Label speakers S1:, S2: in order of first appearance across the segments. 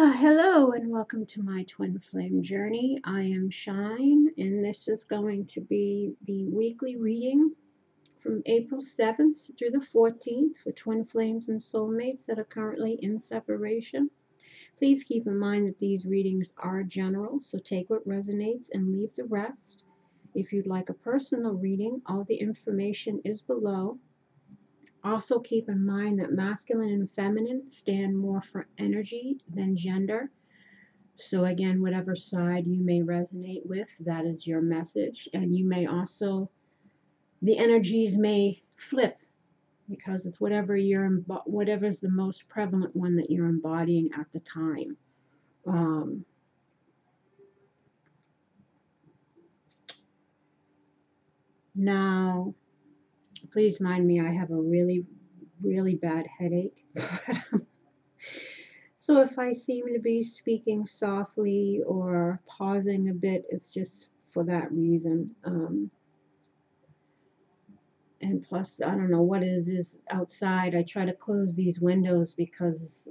S1: Hello and welcome to my twin flame journey. I am Shine, and this is going to be the weekly reading from April 7th through the 14th for twin flames and soulmates that are currently in separation. Please keep in mind that these readings are general, so take what resonates and leave the rest. If you'd like a personal reading, all the information is below. Also keep in mind that masculine and feminine stand more for energy than gender. So again, whatever side you may resonate with, that is your message. And you may also, the energies may flip because it's whatever's the most prevalent one that you're embodying at the time. Now, please mind me, I have a really, really bad headache. So if I seem to be speaking softly or pausing a bit, it's just for that reason. And plus, I don't know what it is outside. I try to close these windows because,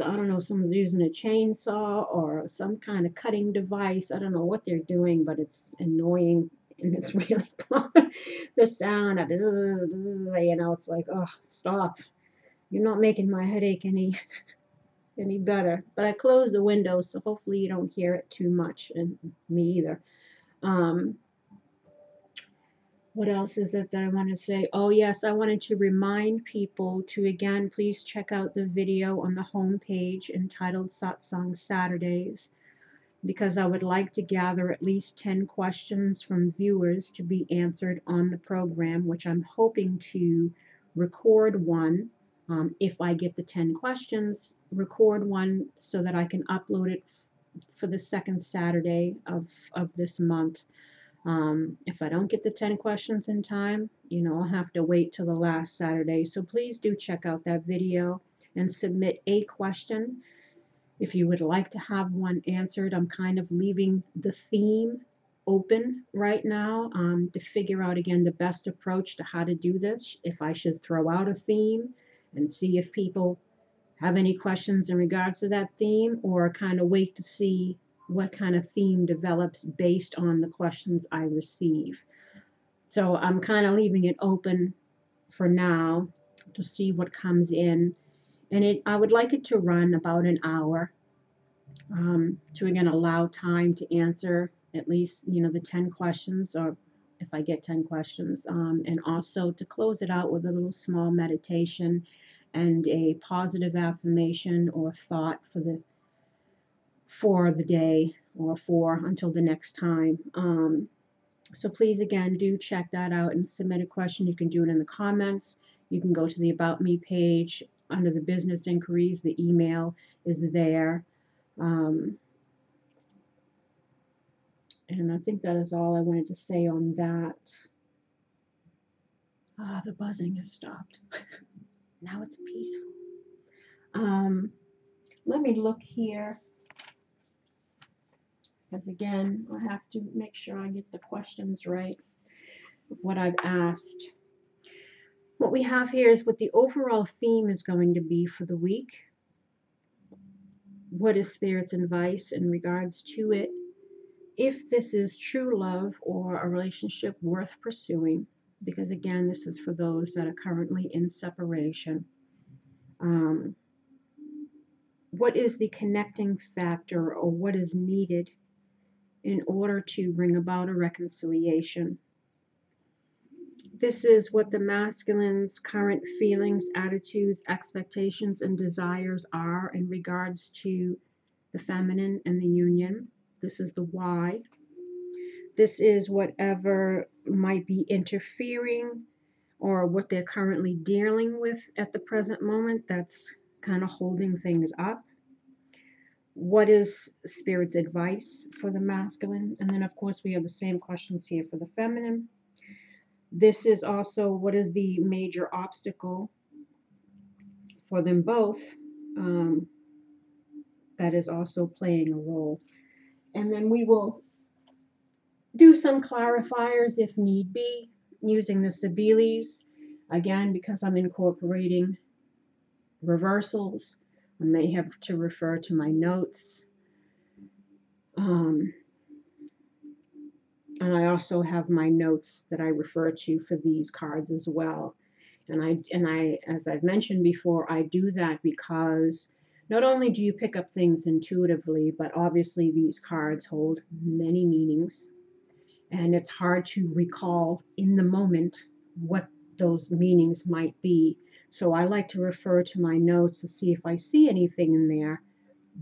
S1: I don't know, someone's using a chainsaw or some kind of cutting device. I don't know what they're doing, but it's annoying. And it's really the sound of, it's like, oh, stop. You're not making my headache any better. But I closed the window, so hopefully you don't hear it too much, and me either. What else is it that I want to say? Oh yes, I wanted to remind people to, again, please check out the video on the home page entitled Satsang Saturdays, because I would like to gather at least 10 questions from viewers to be answered on the program, which I'm hoping to record one. If I get the 10 questions, record one so that I can upload it for the second Saturday of this month. If I don't get the 10 questions in time, I'll have to wait till the last Saturday. So please do check out that video and submit a question. If you would like to have one answered, I'm kind of leaving the theme open right now to figure out, again, the best approach to how to do this. If I should throw out a theme and see if people have any questions in regards to that theme, or kind of wait to see what kind of theme develops based on the questions I receive. So I'm kind of leaving it open for now to see what comes in. And I would like it to run about an hour to, again, allow time to answer at least, the 10 questions, or if I get 10 questions, and also to close it out with a little small meditation and a positive affirmation or thought for the day, or until the next time. So please, again, do check that out and submit a question. You can do it in the comments. You can go to the About Me page under the business inquiries. The email is there. And I think that is all I wanted to say on that. The buzzing has stopped. Now it's peaceful. Let me look here, because again, I have to make sure I get the questions right of what I've asked. What we have here is what the overall theme is going to be for the week. What is Spirit's advice in regards to it? If this is true love or a relationship worth pursuing, because again, this is for those that are currently in separation. What is the connecting factor, or what is needed in order to bring about a reconciliation? This is what the masculine's current feelings, attitudes, expectations, and desires are in regards to the feminine and the union. This is the why. This is whatever might be interfering, or what they're currently dealing with at the present moment that's kind of holding things up. What is Spirit's advice for the masculine? And then, of course, we have the same questions here for the feminine. This is also what is the major obstacle for them both that is also playing a role. And then we will do some clarifiers if need be, using the Sibilis, again, because I'm incorporating reversals. I may have to refer to my notes. And I also have my notes that I refer to for these cards as well. And I, as I've mentioned before, I do that because not only do you pick up things intuitively, but obviously these cards hold many meanings, and it's hard to recall in the moment what those meanings might be. So I like to refer to my notes to see if I see anything in there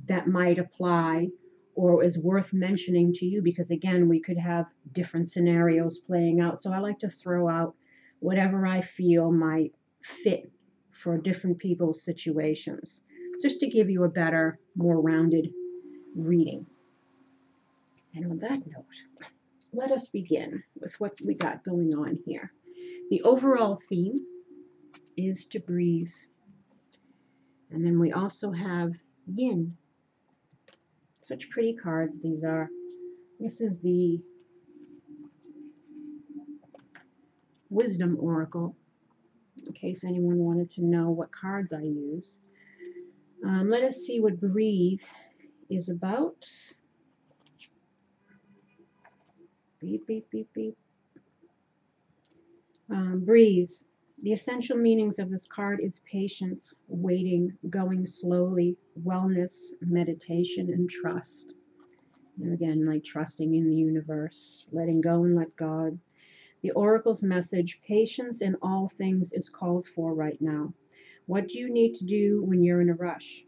S1: that might apply or is worth mentioning to you, because again, we could have different scenarios playing out. So I like to throw out whatever I feel might fit for different people's situations, just to give you a better, more rounded reading. And on that note, let us begin with what we got going on here. The overall theme is to breathe. And then we also have yin. Such pretty cards these are. This is the Wisdom Oracle, in case anyone wanted to know what cards I use. Let us see what breathe is about. Beep, beep, beep, beep. Breathe. The essential meanings of this card is patience, waiting, going slowly, wellness, meditation, and trust. And again, like trusting in the universe, letting go and let God. The Oracle's message, patience in all things is called for right now. What do you need to do when you're in a rush?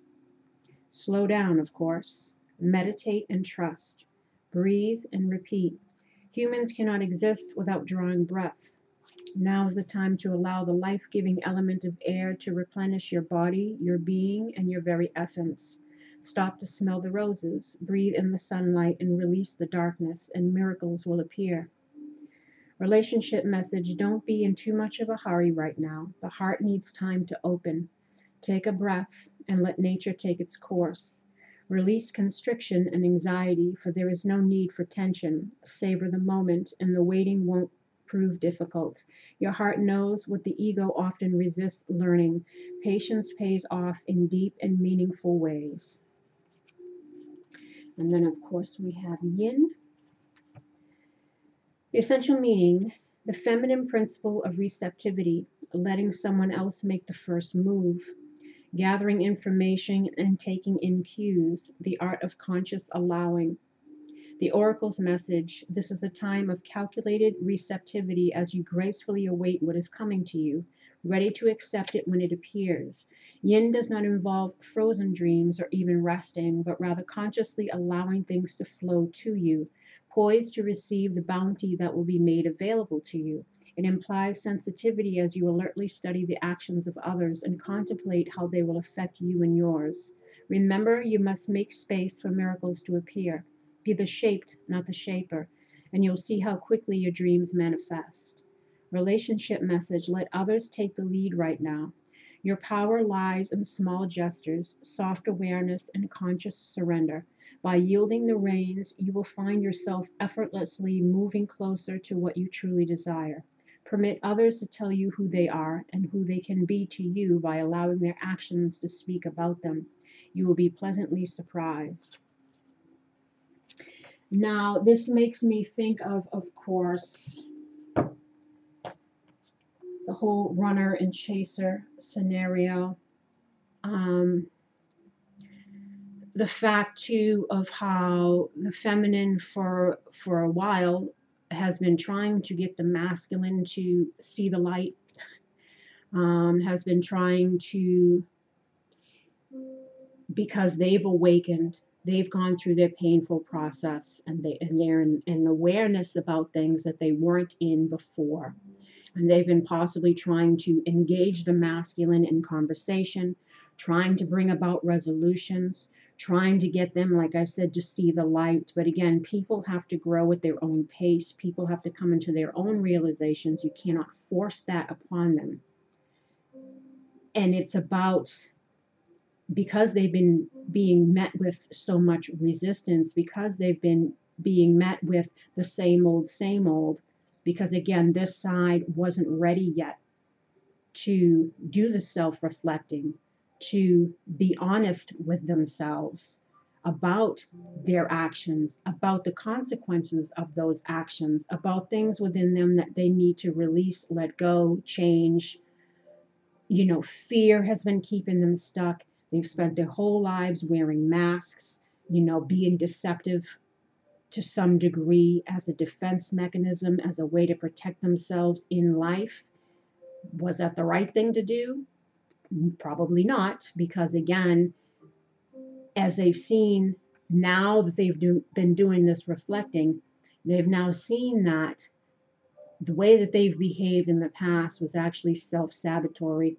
S1: Slow down, of course. Meditate and trust. Breathe and repeat. Humans cannot exist without drawing breath. Now is the time to allow the life-giving element of air to replenish your body, your being, and your very essence. Stop to smell the roses, breathe in the sunlight, and release the darkness, and miracles will appear. Relationship message, don't be in too much of a hurry right now. The heart needs time to open. Take a breath and let nature take its course. Release constriction and anxiety, for there is no need for tension. Savor the moment, and the waiting won't prove difficult. Your heart knows what the ego often resists learning. Patience pays off in deep and meaningful ways. And then, of course, we have yin. The essential meaning, the feminine principle of receptivity, letting someone else make the first move, gathering information and taking in cues, the art of conscious allowing. The Oracle's message, this is a time of calculated receptivity as you gracefully await what is coming to you, ready to accept it when it appears. Yin does not involve frozen dreams or even resting, but rather consciously allowing things to flow to you, poised to receive the bounty that will be made available to you. It implies sensitivity as you alertly study the actions of others and contemplate how they will affect you and yours. Remember, you must make space for miracles to appear. Be the shaped, not the shaper, and you'll see how quickly your dreams manifest. Relationship message, let others take the lead right now. Your power lies in small gestures, soft awareness, and conscious surrender. By yielding the reins, you will find yourself effortlessly moving closer to what you truly desire. Permit others to tell you who they are and who they can be to you by allowing their actions to speak about them. You will be pleasantly surprised. Now, this makes me think of course, the whole runner and chaser scenario. The fact, too, of how the feminine for a while has been trying to get the masculine to see the light, has been trying to, because they've awakened, they've gone through their painful process, and they're in an awareness about things that they weren't in before. And they've been possibly trying to engage the masculine in conversation, trying to bring about resolutions, trying to get them, like I said, to see the light. But again, people have to grow at their own pace. People have to come into their own realizations. You cannot force that upon them. And it's about, because they've been being met with so much resistance, because they've been being met with the same old, because again, this side wasn't ready yet to do the self-reflecting, to be honest with themselves about their actions, about the consequences of those actions, about things within them that they need to release, let go, change. Fear has been keeping them stuck. They've spent their whole lives wearing masks, being deceptive to some degree as a defense mechanism, as a way to protect themselves in life. Was that the right thing to do? Probably not, because again, as they've seen, now that they've been doing this reflecting, they've now seen that the way that they've behaved in the past was actually self-sabotatory,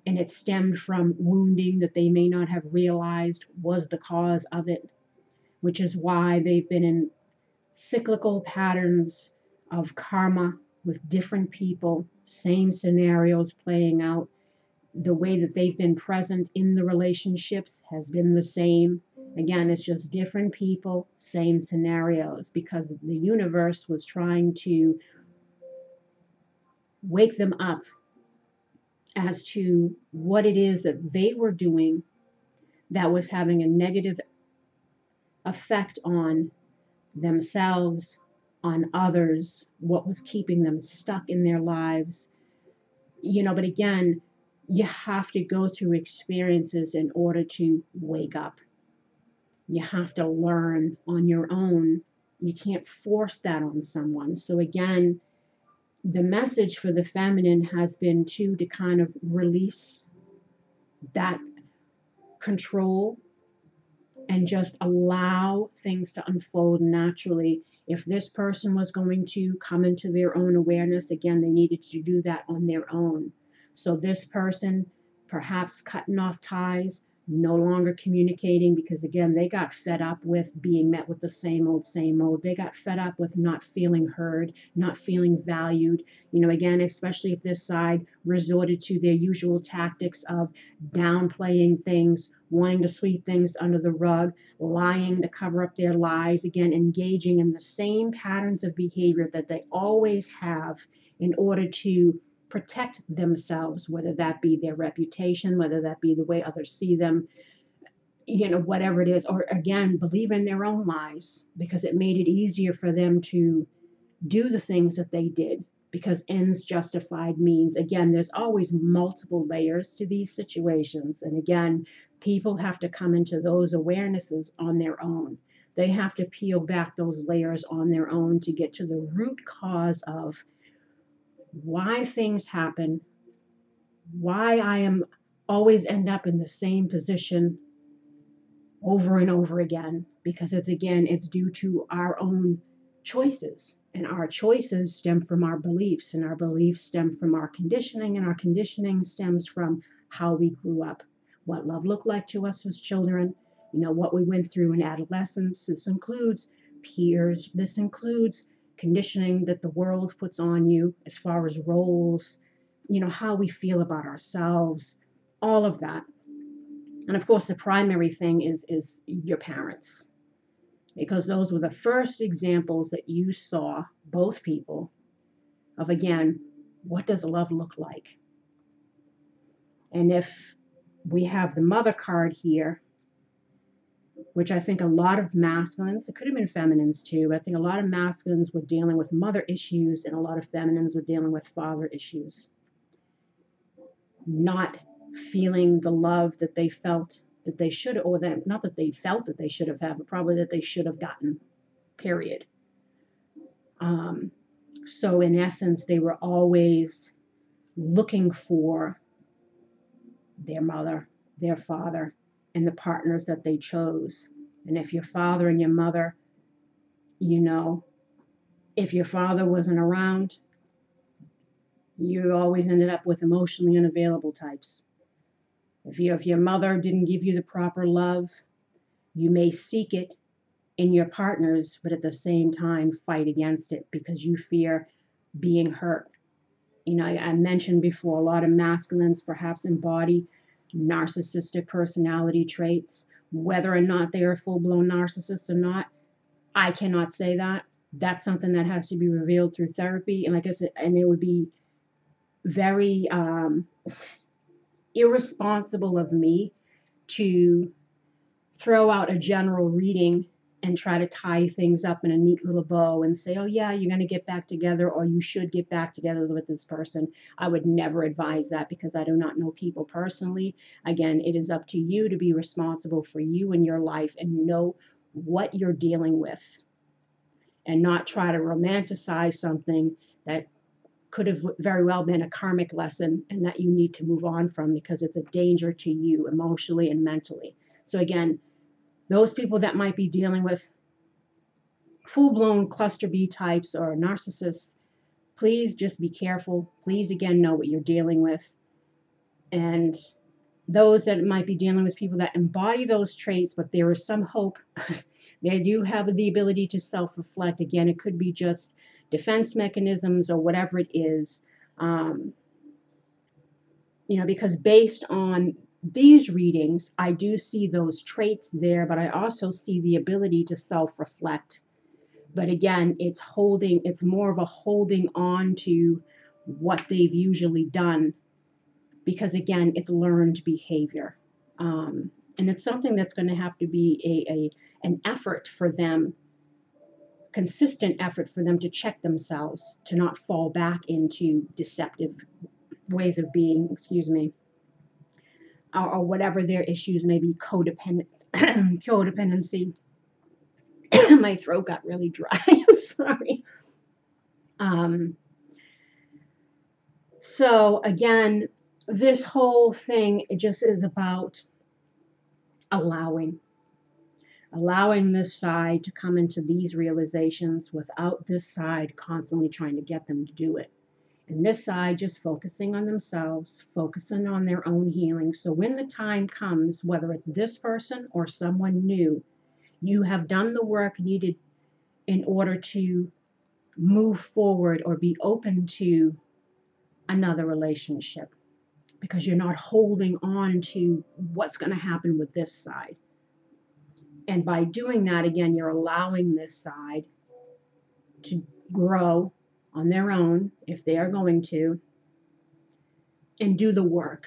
S1: and it stemmed from wounding that they may not have realized was the cause of it, which is why they've been in cyclical patterns of karma with different people, same scenarios playing out. The way that they've been present in the relationships has been the same. Again, it's just different people, same scenarios, because the universe was trying to wake them up as to what it is that they were doing that was having a negative effect on themselves, on others, what was keeping them stuck in their lives. But again, you have to go through experiences in order to wake up. You have to learn on your own. You can't force that on someone. So again, the message for the feminine has been to kind of release that control and just allow things to unfold naturally. If this person was going to come into their own awareness, again, they needed to do that on their own. So this person perhaps cutting off ties, no longer communicating, because again, they got fed up with being met with the same old, same old. They got fed up with not feeling heard, not feeling valued. Again, especially if this side resorted to their usual tactics of downplaying things, wanting to sweep things under the rug, lying to cover up their lies, again, engaging in the same patterns of behavior that they always have in order to protect themselves, whether that be their reputation, whether that be the way others see them, whatever it is, or again, believe in their own lies because it made it easier for them to do the things that they did because ends justified means. Again, there's always multiple layers to these situations. And again, people have to come into those awarenesses on their own. They have to peel back those layers on their own to get to the root cause of why things happen, why I am always end up in the same position over and over again, because it's due to our own choices, and our choices stem from our beliefs, and our beliefs stem from our conditioning, and our conditioning stems from how we grew up, what love looked like to us as children, what we went through in adolescence. This includes peers, this includes conditioning that the world puts on you as far as roles, how we feel about ourselves, all of that. And of course, the primary thing is your parents, because those were the first examples that you saw, both people, of again, what does love look like? And if we have the mother card here, which I think a lot of masculines, it could have been feminines too, but I think a lot of masculines were dealing with mother issues and a lot of feminines were dealing with father issues. Not feeling the love that they felt that they should, or that not that they felt that they should have had, but probably that they should have gotten, period. So in essence, they were always looking for their mother, their father, and the partners that they chose. And if your father and your mother, if your father wasn't around, you always ended up with emotionally unavailable types. If your mother didn't give you the proper love, you may seek it in your partners, but at the same time fight against it because you fear being hurt. I mentioned before, a lot of masculines perhaps embody narcissistic personality traits. Whether or not they are full-blown narcissists or not, I cannot say that. That's something that has to be revealed through therapy. And like I said, and it would be very irresponsible of me to throw out a general reading and try to tie things up in a neat little bow and say, oh yeah, you're going to get back together, or you should get back together with this person. I would never advise that, because I do not know people personally. Again, it is up to you to be responsible for you and your life and know what you're dealing with, and not try to romanticize something that could have very well been a karmic lesson and that you need to move on from, because it's a danger to you emotionally and mentally. So again, those people that might be dealing with full-blown cluster B types or narcissists, please just be careful. Please, again, know what you're dealing with. And those that might be dealing with people that embody those traits, but there is some hope. They do have the ability to self-reflect. Again, it could be just defense mechanisms or whatever it is. Because based on these readings, I do see those traits there, but I also see the ability to self-reflect. But again, it's more of a holding on to what they've usually done, because again, it's learned behavior. And it's something that's going to have to be an effort for them, consistent effort for them to check themselves, to not fall back into deceptive ways of being, or whatever their issues may be, codependency. My throat got really dry. Sorry. So again, this whole thing, it just is about allowing this side to come into these realizations without this side constantly trying to get them to do it. And this side just focusing on themselves, focusing on their own healing. So when the time comes, whether it's this person or someone new, you have done the work needed in order to move forward or be open to another relationship, because you're not holding on to what's going to happen with this side. And by doing that, again, you're allowing this side to grow on their own, if they are going to, and do the work,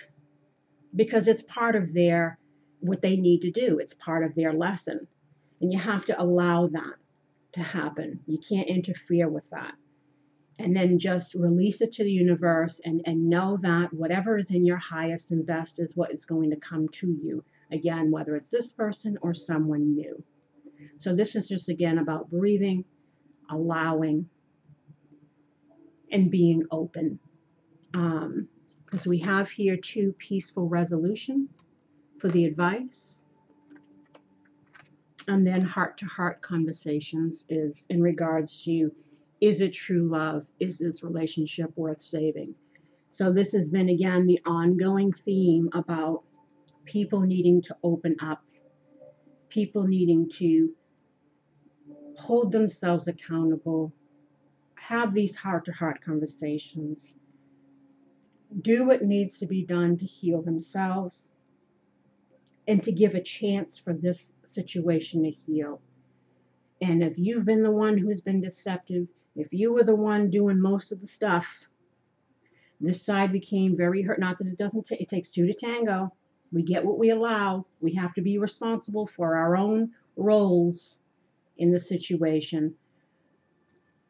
S1: because it's part of what they need to do. It's part of their lesson. And you have to allow that to happen. You can't interfere with that. And then just release it to the universe and know that whatever is in your highest and best is what is going to come to you. Again, whether it's this person or someone new. So this is just, again, about breathing, allowing, and being open. Because we have here 2 peaceful resolution for the advice. And then heart-to-heart conversations is in regards to, is it true love? Is this relationship worth saving? So this has been, again, the ongoing theme about people needing to open up, people needing to hold themselves accountable, have these heart-to-heart conversations, do what needs to be done to heal themselves, and to give a chance for this situation to heal. And if you've been the one who's been deceptive, if you were the one doing most of the stuff, this side became very hurt. Not that it doesn't it takes 2 to tango. We get what we allow. We have to be responsible for our own roles in the situation.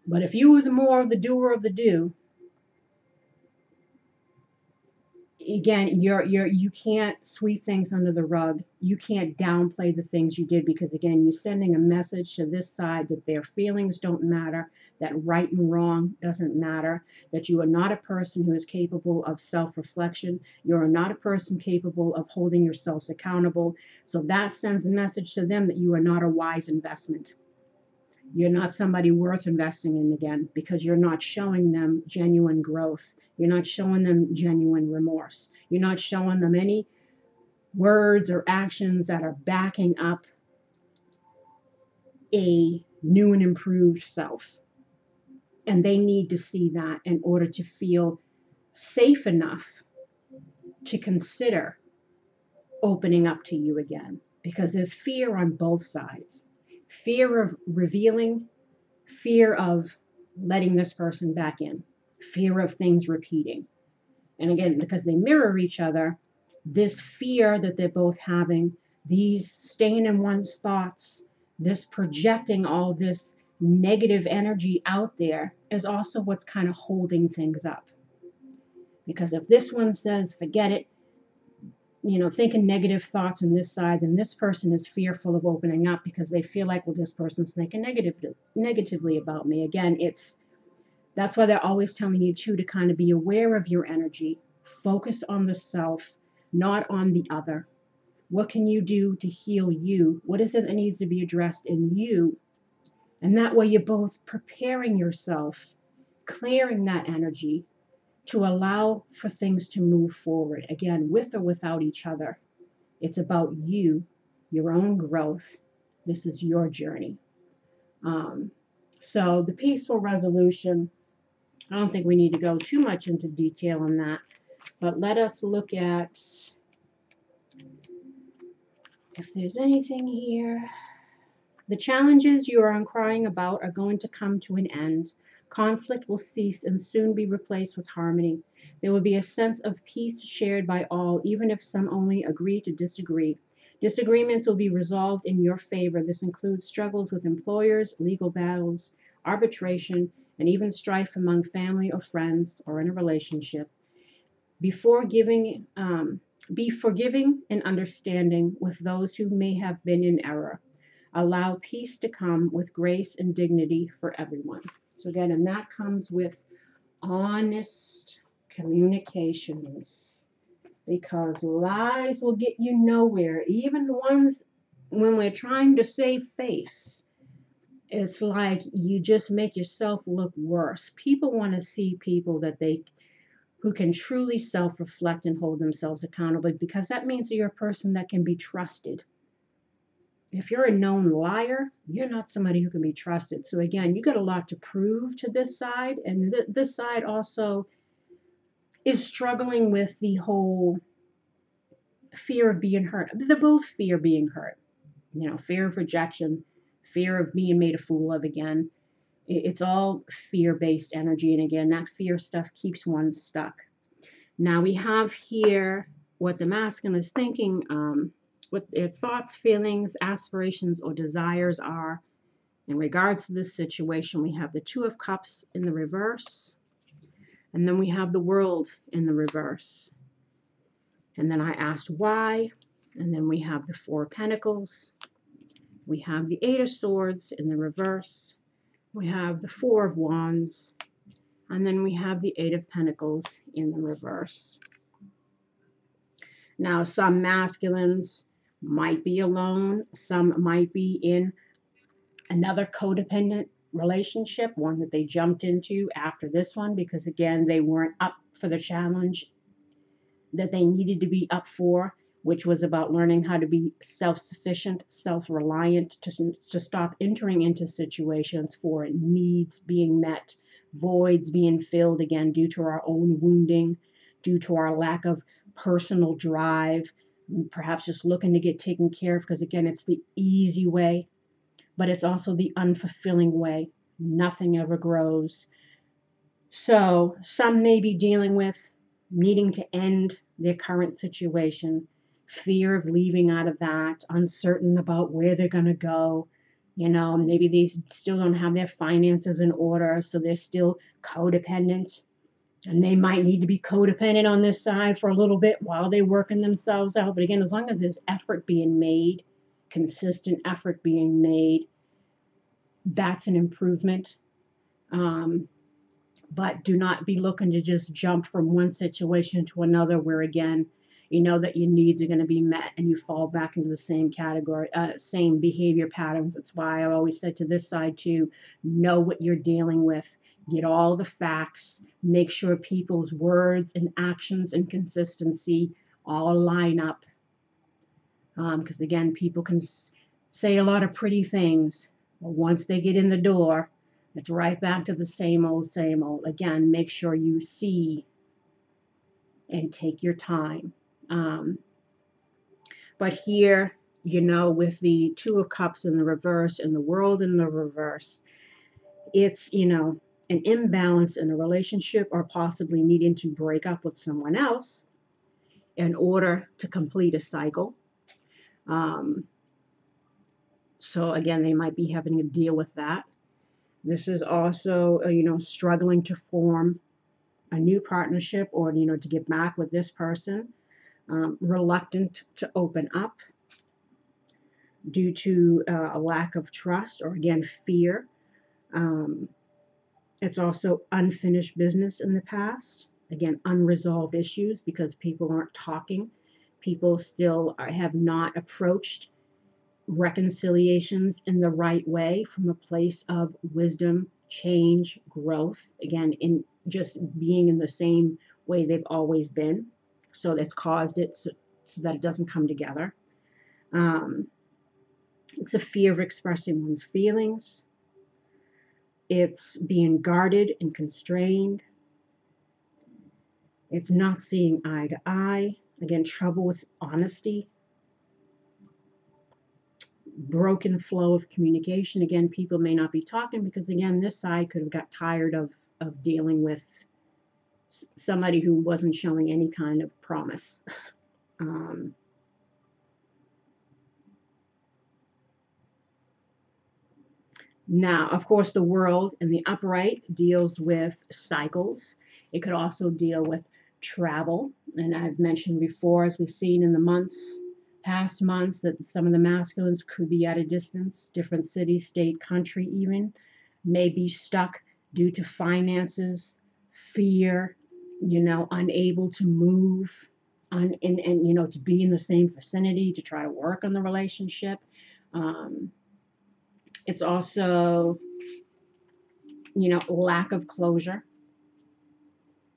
S1: But if you was more of the doer of the do, again, you can't sweep things under the rug. You can't downplay the things you did, because again, you're sending a message to this side that their feelings don't matter, that right and wrong doesn't matter, that you are not a person who is capable of self-reflection. You are not a person capable of holding yourselves accountable. So that sends a message to them that you are not a wise investment. You're not somebody worth investing in, again, because you're not showing them genuine growth. You're not showing them genuine remorse. You're not showing them any words or actions that are backing up a new and improved self. And they need to see that in order to feel safe enough to consider opening up to you again, because there's fear on both sides. Fear of revealing, fear of letting this person back in, fear of things repeating. And again, because they mirror each other, this fear that they're both having, these staying in one's thoughts, this projecting all this negative energy out there is also what's kind of holding things up. Because if this one says, forget it, thinking negative thoughts on this side, and this person is fearful of opening up because they feel like, well, this person's thinking negatively about me. Again, that's why they're always telling you too to kind of be aware of your energy, focus on the self, not on the other. What can you do to heal you? What is it that needs to be addressed in you? And that way you're both preparing yourself, clearing that energy to allow for things to move forward. Again, with or without each other. It's about you, your own growth. This is your journey. So the peaceful resolution, I don't think we need to go too much into detail on that, but let us look at if there's anything here. The challenges you are crying about are going to come to an end. Conflict will cease and soon be replaced with harmony. There will be a sense of peace shared by all, even if some only agree to disagree. Disagreements will be resolved in your favor. This includes struggles with employers, legal battles, arbitration, and even strife among family or friends or in a relationship. Be forgiving and understanding with those who may have been in error. Allow peace to come with grace and dignity for everyone. So again, and that comes with honest communications, because lies will get you nowhere. Even the ones when we're trying to save face, it's like you just make yourself look worse. People want to see people who can truly self-reflect and hold themselves accountable, because that means you're a person that can be trusted. If you're a known liar, you're not somebody who can be trusted. So again, you got a lot to prove to this side, and this side also is struggling with the whole fear of being hurt. They're both fear being hurt. Fear of rejection, fear of being made a fool of again. It's all fear-based energy, and again, that fear stuff keeps one stuck. Now we have here what the masculine is thinking, what their thoughts, feelings, aspirations, or desires are in regards to this situation. We have the Two of Cups in the reverse, and then we have the World in the reverse. And then I asked why, and then we have the Four of Pentacles. We have the Eight of Swords in the reverse. We have the Four of Wands, and then we have the Eight of Pentacles in the reverse. Now, some masculines might be alone. Some might be in another codependent relationship, one that they jumped into after this one, because again, they weren't up for the challenge that they needed to be up for, which was about learning how to be self-sufficient, self-reliant, to stop entering into situations for needs being met, voids being filled again due to our own wounding, due to our lack of personal drive, perhaps just looking to get taken care of, because again, it's the easy way, but it's also the unfulfilling way. Nothing ever grows. So some may be dealing with needing to end their current situation, fear of leaving out of that, uncertain about where they're going to go. Maybe they still don't have their finances in order, so they're still codependent. And they might need to be codependent on this side for a little bit while they're working themselves out. But again, as long as there's effort being made, consistent effort being made, that's an improvement. But do not be looking to just jump from one situation to another where, again, you know that your needs are going to be met and you fall back into the same category, same behavior patterns. That's why I always said to this side too, know what you're dealing with. Get all the facts, make sure people's words and actions and consistency all line up. Because again, people can say a lot of pretty things, but once they get in the door, it's right back to the same old, same old. Again, make sure you see and take your time. But here, with the Two of Cups in the reverse and the World in the reverse, it's, an imbalance in a relationship, or possibly needing to break up with someone else. in order to complete a cycle. Um, so again, they might be having to deal with that. This is also, struggling to form a new partnership, or, to get back with this person. Reluctant to open up due to a lack of trust, or again, fear. Um, it's also unfinished business in the past. Again, unresolved issues because people aren't talking. People still have not approached reconciliations in the right way from a place of wisdom, change, growth. Again, in just being in the same way they've always been. So that's caused it so that it doesn't come together. Um, it's a fear of expressing one's feelings. It's being guarded and constrained. It's not seeing eye to eye. Again, trouble with honesty. Broken flow of communication. Again, people may not be talking because, again, this side could have got tired of dealing with somebody who wasn't showing any kind of promise. Now, of course, the world in the upright deals with cycles. It could also deal with travel. And I've mentioned before, as we've seen in the past months, that some of the masculines could be at a distance, different city, state, country even, may be stuck due to finances, fear, unable to move, and to be in the same vicinity to try to work on the relationship. It's also, lack of closure,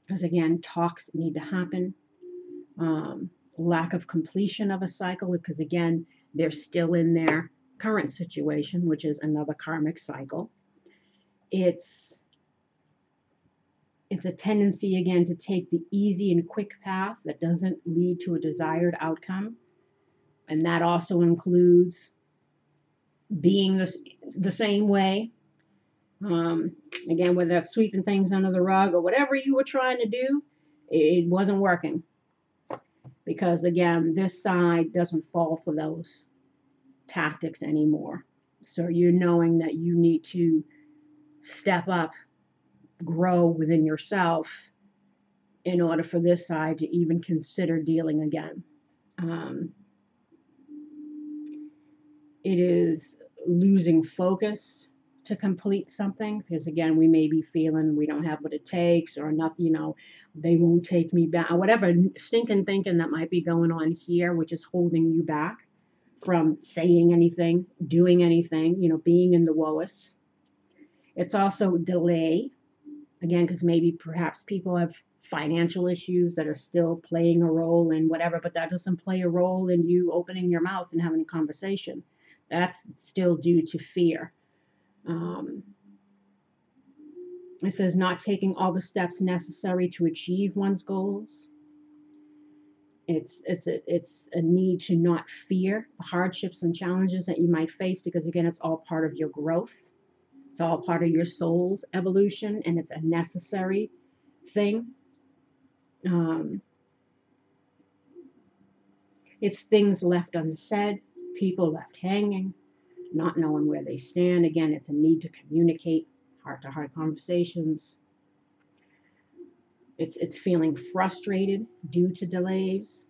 S1: because again, talks need to happen. Lack of completion of a cycle, because again, they're still in their current situation, which is another karmic cycle. It's a tendency again to take the easy and quick path that doesn't lead to a desired outcome, and that also includes being the same way. Again, whether that's sweeping things under the rug or whatever you were trying to do, it wasn't working. Because again, this side doesn't fall for those tactics anymore. So you're knowing that you need to step up, grow within yourself in order for this side to even consider dealing again. It is losing focus to complete something, because again, we may be feeling we don't have what it takes, or nothing, they won't take me back, or whatever stinking thinking that might be going on here, which is holding you back from saying anything, doing anything, being in the lowest. It's also delay, again, because maybe perhaps people have financial issues that are still playing a role in whatever, but that doesn't play a role in you opening your mouth and having a conversation. That's still due to fear. It says not taking all the steps necessary to achieve one's goals. It's a need to not fear the hardships and challenges that you might face, because again, it's all part of your growth. It's all part of your soul's evolution, and it's a necessary thing. It's things left unsaid, people left hanging, not knowing where they stand. Again, it's a need to communicate, heart-to-heart conversations. It's feeling frustrated due to delays,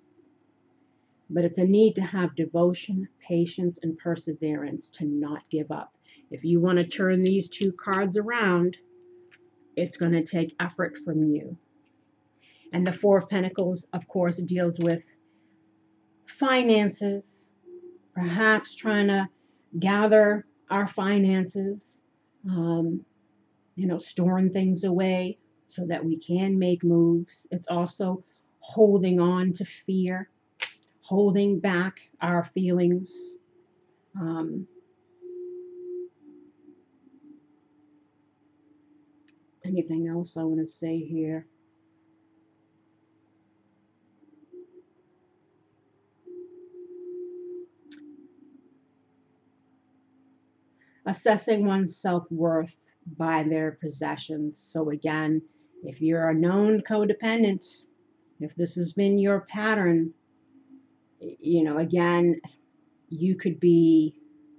S1: but it's a need to have devotion, patience, and perseverance to not give up. If you want to turn these two cards around, it's going to take effort from you. And the Four of Pentacles, of course, deals with finances, perhaps trying to gather our finances, storing things away so that we can make moves. It's also holding on to fear, holding back our feelings. Anything else I want to say here? Assessing one's self-worth by their possessions. So again, if you're a known codependent, If this has been your pattern, again, you could be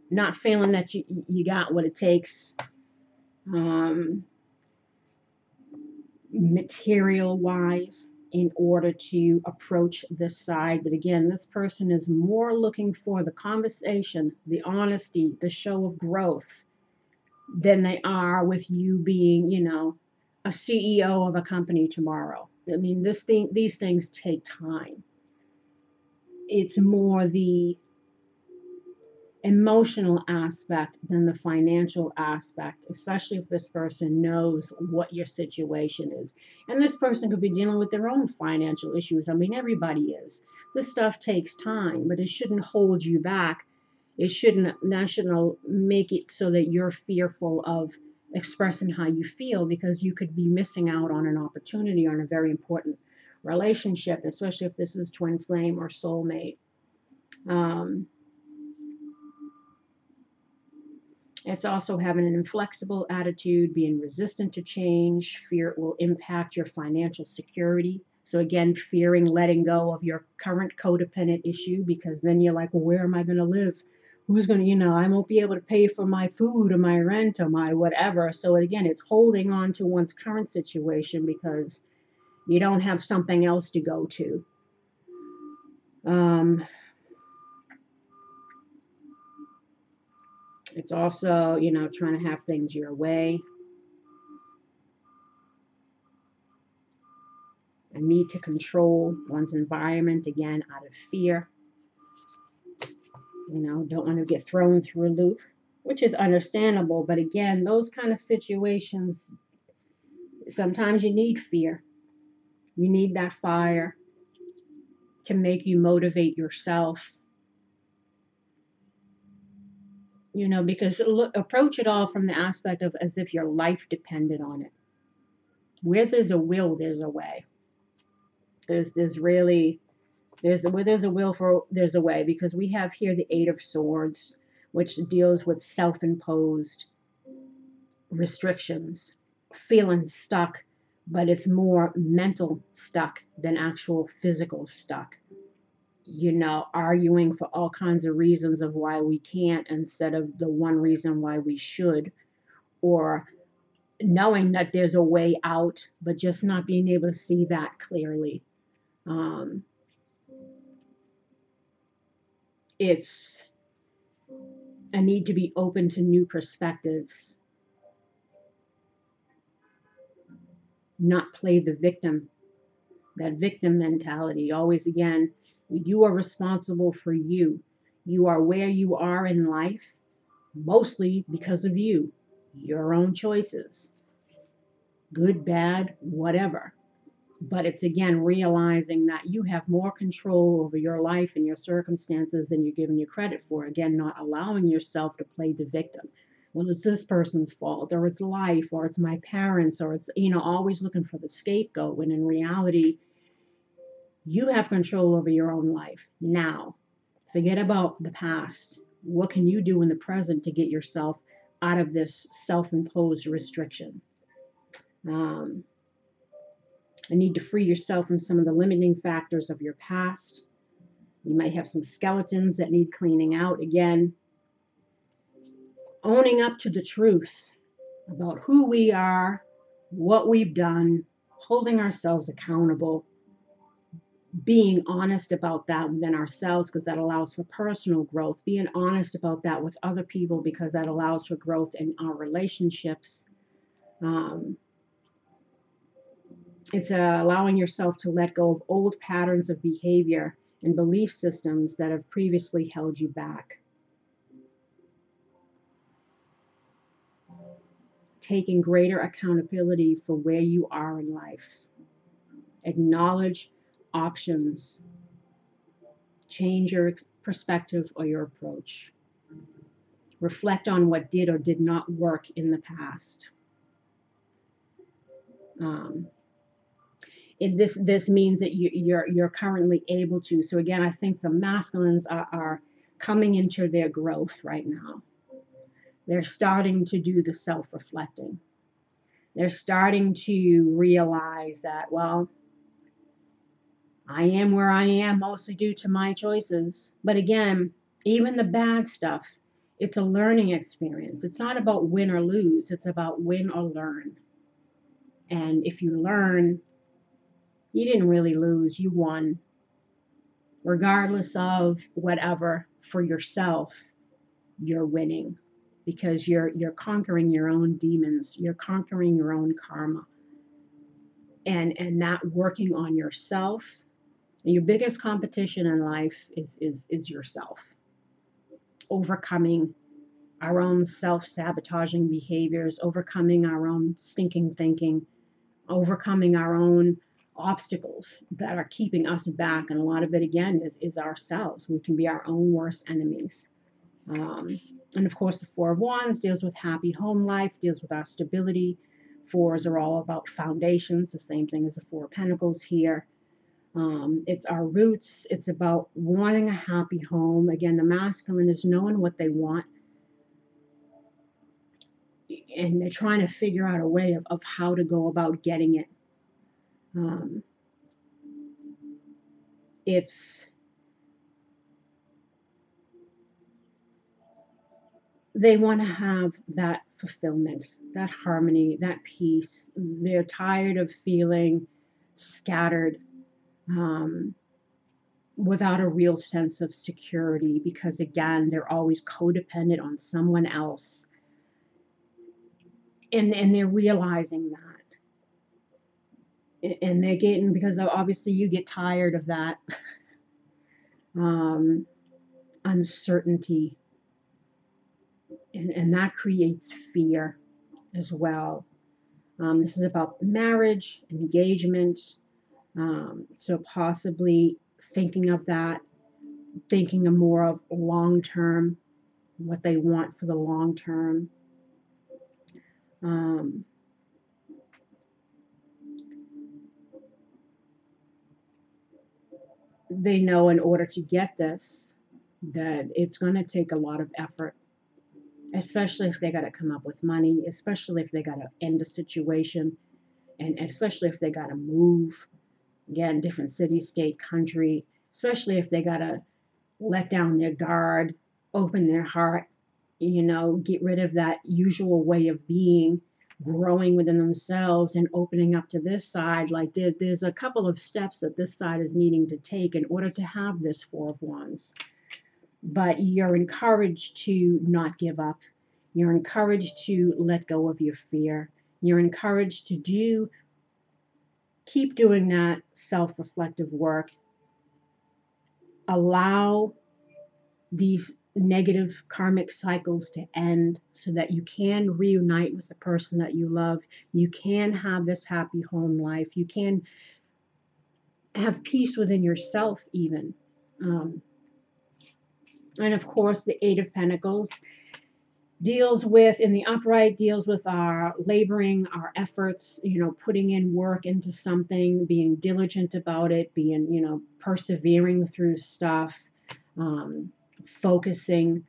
S1: not feeling that you got what it takes, um, material wise, in order to approach this side. But again, this person is more looking for the conversation, the honesty, the show of growth than they are with you being, a CEO of a company tomorrow. I mean, these things take time. It's more the emotional aspect than the financial aspect, especially if this person knows what your situation is. And this person could be dealing with their own financial issues. I mean, everybody is. This stuff takes time, but it shouldn't hold you back. That shouldn't make it so that you're fearful of expressing how you feel, because you could be missing out on an opportunity, on a very important relationship, especially if this is twin flame or soulmate. Um, It's also having an inflexible attitude, being resistant to change. Fear it will impact your financial security. So again, fearing letting go of your current codependent issue, because then you're like, well, where am I going to live? Who's going to, I won't be able to pay for my food or my rent or my whatever. So again, it's holding on to one's current situation because you don't have something else to go to. It's also, trying to have things your way. A need to control one's environment, again, out of fear. Don't want to get thrown through a loop, which is understandable. But again, those kind of situations, sometimes you need fear. You need that fire to make you motivate yourself. Because approach it all from the aspect of as if your life depended on it. Where there's a will, there's a way. Where there's a will, there's a way, because we have here the Eight of Swords, which deals with self-imposed restrictions, feeling stuck, but it's more mental stuck than actual physical stuck. Arguing for all kinds of reasons of why we can't instead of the one reason why we should, or knowing that there's a way out, but just not being able to see that clearly. It's a need to be open to new perspectives, not play the victim, that victim mentality. Always, again, you are responsible for you. You are where you are in life, mostly because of you, your own choices, good, bad, whatever. But it's, again, realizing that you have more control over your life and your circumstances than you're giving you credit for. Again, not allowing yourself to play the victim. Well, it's this person's fault, or it's life, or it's my parents, or it's, always looking for the scapegoat, when in reality, you have control over your own life now. Forget about the past. What can you do in the present to get yourself out of this self-imposed restriction? I need to free yourself from some of the limiting factors of your past. You might have some skeletons that need cleaning out. Again, owning up to the truth about who we are, what we've done, holding ourselves accountable, being honest about that within ourselves, because that allows for personal growth, being honest about that with other people, because that allows for growth in our relationships. It's allowing yourself to let go of old patterns of behavior and belief systems that have previously held you back. Taking greater accountability for where you are in life. Acknowledge options. Change your perspective or your approach. Reflect on what did or did not work in the past. This means that you're currently able to. So again, I think the masculines are coming into their growth right now. They're starting to do the self-reflecting. They're starting to realize that, well, I am where I am mostly due to my choices. But again, even the bad stuff, it's a learning experience. It's not about win or lose, it's about win or learn. And if you learn, you didn't really lose, you won. Regardless of whatever, for yourself, you're winning because you're conquering your own demons, you're conquering your own karma, and not working on yourself. Your biggest competition in life is yourself. Overcoming our own self-sabotaging behaviors, overcoming our own stinking thinking, overcoming our own obstacles that are keeping us back. And a lot of it, again, is ourselves. We can be our own worst enemies. Um, and of course, the Four of Wands deals with happy home life, deals with our stability. Fours are all about foundations, the same thing as the Four of Pentacles here. It's our roots. It's about wanting a happy home. Again, the masculine is knowing what they want, and they're trying to figure out a way of how to go about getting it. Um, it's they want to have that fulfillment, that harmony, that peace. They're tired of feeling scattered, um, without a real sense of security, because again, they're always codependent on someone else, and they're realizing that, and they're getting, because obviously you get tired of that um, uncertainty, and that creates fear as well. This is about marriage, engagement, so possibly thinking of that, thinking of more of long term, what they want for the long term. Um, they know in order to get this, that it's going to take a lot of effort, especially if they got to come up with money, especially if they got to end a situation, and especially if they got to move, again, different city, state, country, especially if they got to let down their guard, open their heart, get rid of that usual way of being, growing within themselves and opening up to this side. Like there's a couple of steps that this side is needing to take in order to have this Four of Wands. But you're encouraged to not give up. You're encouraged to let go of your fear. You're encouraged to keep doing that self-reflective work. Allow these negative karmic cycles to end so that you can reunite with the person that you love. You can have this happy home life. You can have peace within yourself even. Um, and of course, the Eight of Pentacles deals with, in the upright, deals with our laboring, our efforts, putting in work into something, being diligent about it, being, persevering through stuff, focusing.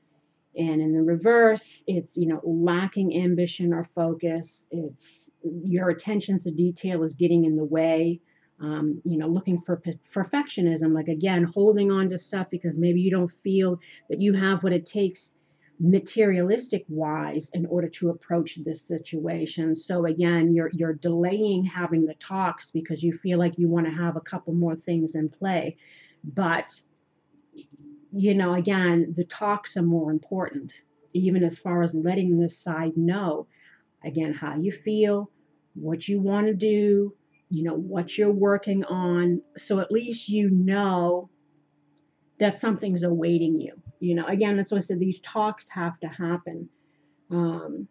S1: And in the reverse, it's, lacking ambition or focus. It's your attention to detail is getting in the way. Looking for perfectionism, like again, holding on to stuff because maybe you don't feel that you have what it takes materialistic wise in order to approach this situation. So again, you're delaying having the talks because you feel like you want to have a couple more things in play. But again, the talks are more important, even as far as letting this side know, again, how you feel, what you want to do, what you're working on. So at least that something's awaiting you. Again, that's what I said, these talks have to happen. Um,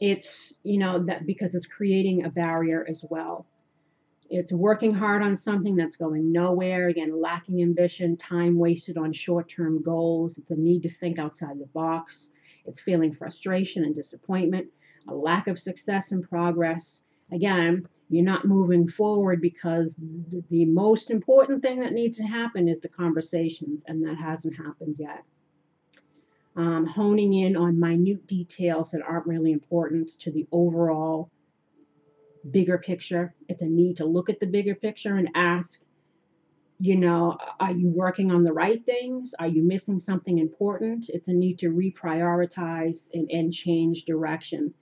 S1: it's, that because it's creating a barrier as well. It's working hard on something that's going nowhere. Again, lacking ambition, time wasted on short-term goals. It's a need to think outside the box. It's feeling frustration and disappointment, a lack of success and progress. Again, you're not moving forward because the most important thing that needs to happen is the conversations, and that hasn't happened yet. Honing in on minute details that aren't really important to the overall bigger picture. It's a need to look at the bigger picture and ask, You know, are you working on the right things? Are you missing something important? It's a need to reprioritize and change direction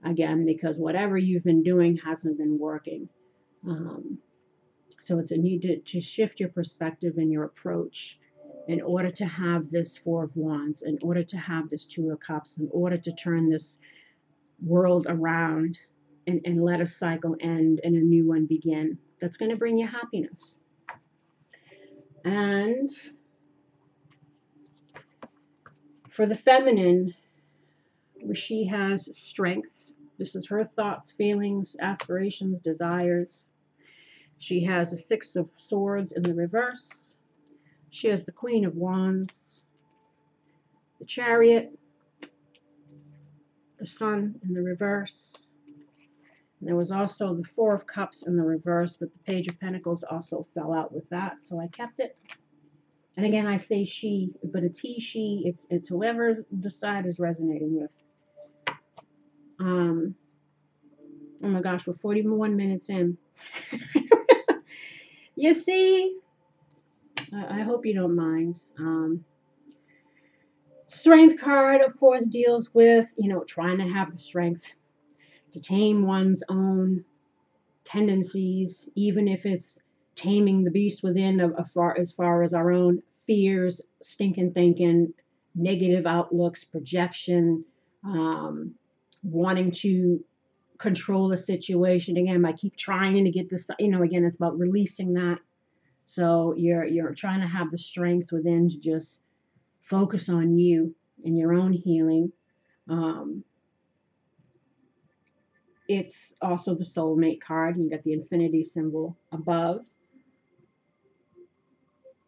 S1: again, because whatever you've been doing hasn't been working. Um, so it's a need to shift your perspective and your approach in order to have this Four of Wands, in order to have this Two of Cups, in order to turn this world around and let a cycle end and a new one begin. That's going to bring you happiness. And for the feminine, she has strength. This is her thoughts, feelings, aspirations, desires. She has the Six of Swords in the reverse. She has the Queen of Wands, the Chariot, the Sun in the reverse. And there was also the Four of Cups in the reverse, but the Page of Pentacles also fell out with that, so I kept it. And again, I say she, but it's he, she, it's whoever the side is resonating with. Oh my gosh, we're 41 minutes in. You see, I hope you don't mind. Strength card, of course, deals with, you know, trying to have the strength to tame one's own tendencies, even if it's taming the beast within as far as our own fears, stinking thinking, negative outlooks, projection, wanting to control the situation. Again, I keep trying to get this, you know, again, it's about releasing that. So you're trying to have the strength within to just focus on you and your own healing. It's also the soulmate card. You got the infinity symbol above.